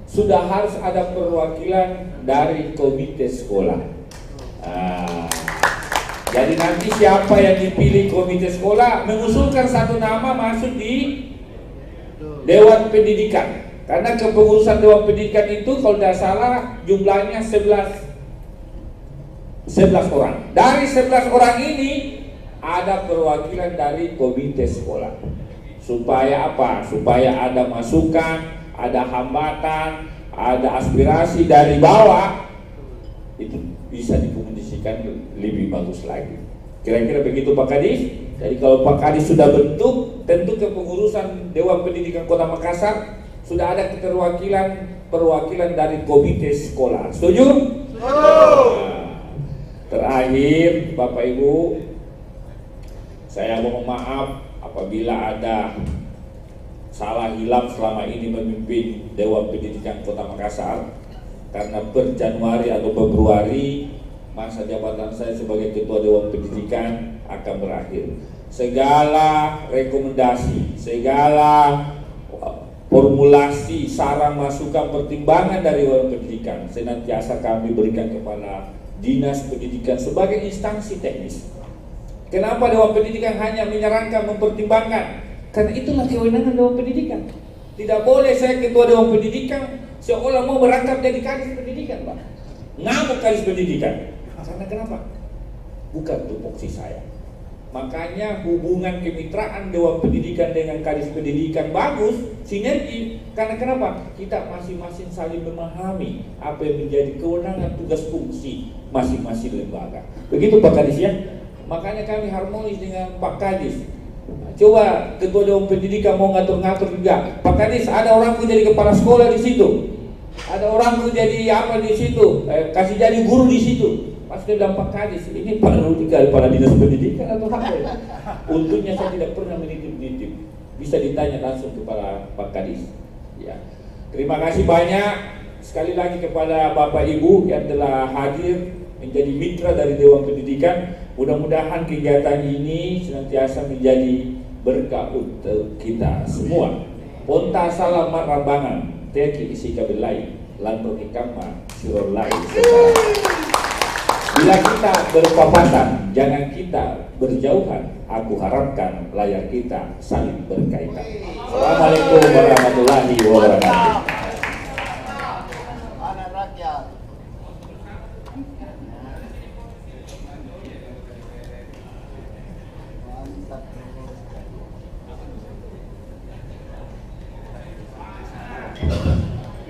sudah harus ada perwakilan dari komite sekolah. Jadi nanti siapa yang dipilih komite sekolah mengusulkan satu nama masuk di Dewan Pendidikan. Karena kepengurusan Dewan Pendidikan itu kalau tidak salah jumlahnya 11 orang. Dari 11 orang ini ada perwakilan dari komite sekolah. Supaya apa? Supaya ada masukan, ada hambatan, ada aspirasi dari bawah, itu bisa dikomunikasikan lebih bagus lagi. Kira-kira begitu Pak Kadis. Jadi kalau Pak Kadis sudah bentuk, tentu kepengurusan Dewan Pendidikan Kota Makassar sudah ada perwakilan dari komite sekolah. Setuju? Terakhir, Bapak Ibu, saya mohon maaf apabila ada salah hilaf selama ini memimpin Dewan Pendidikan Kota Makassar, karena per Januari atau Februari masa jabatan saya sebagai Ketua Dewan Pendidikan akan berakhir. segala rekomendasi, segala formulasi, saran, masukan, pertimbangan dari Dewan Pendidikan senantiasa kami berikan kepada Dinas Pendidikan sebagai instansi teknis. Kenapa Dewan Pendidikan hanya menyarankan, mempertimbangkan? Karena itulah kewenangan Dewan Pendidikan. Tidak boleh saya ketua Dewan Pendidikan seolah mau merangkap jadi kadis pendidikan, Pak. Ngamuk kadis pendidikan. Karena kenapa? Bukan tupoksi saya. Makanya hubungan kemitraan Dewan Pendidikan dengan kadis pendidikan bagus, sinergi. Karena kenapa? Kita masing-masing saling memahami apa yang menjadi kewenangan tugas fungsi masing-masing lembaga. Begitu Pak Kadis ya. Makanya kami harmonis dengan Pak Kadis. Coba ketua Dewan Pendidikan mau ngatur-ngatur juga. Pak Kadis, ada orangku jadi kepala sekolah di situ. Ada orangku jadi apa di situ. Kasih jadi guru di situ. Pas dia bilang Pak Kadis, ini Pak Rudika kepala Dinas Pendidikan atau apa ya? Untungnya saya tidak pernah menitip-nitip. Bisa ditanya langsung kepada Pak Kadis. Ya. Terima kasih banyak sekali lagi kepada Bapak Ibu yang telah hadir menjadi mitra dari Dewan Pendidikan. Mudah-mudahan kegiatan ini senantiasa menjadi berkah untuk kita semua. Ponta salam rambangan, teki isi kabelai, lanto ikama sirolai. Bila kita berpapasan, jangan kita berjauhan. Aku harapkan layar kita saling berkaitan. Assalamualaikum warahmatullahi wabarakatuh.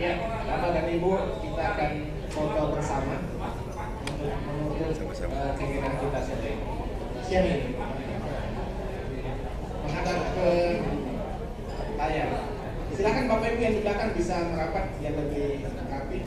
Ya, Bapak dan Ibu, kita akan foto bersama untuk kegiatan kita sore siang ini. Menghadap ke layar. Silakan Bapak Ibu yang di belakang bisa merapat biar lebih rapi.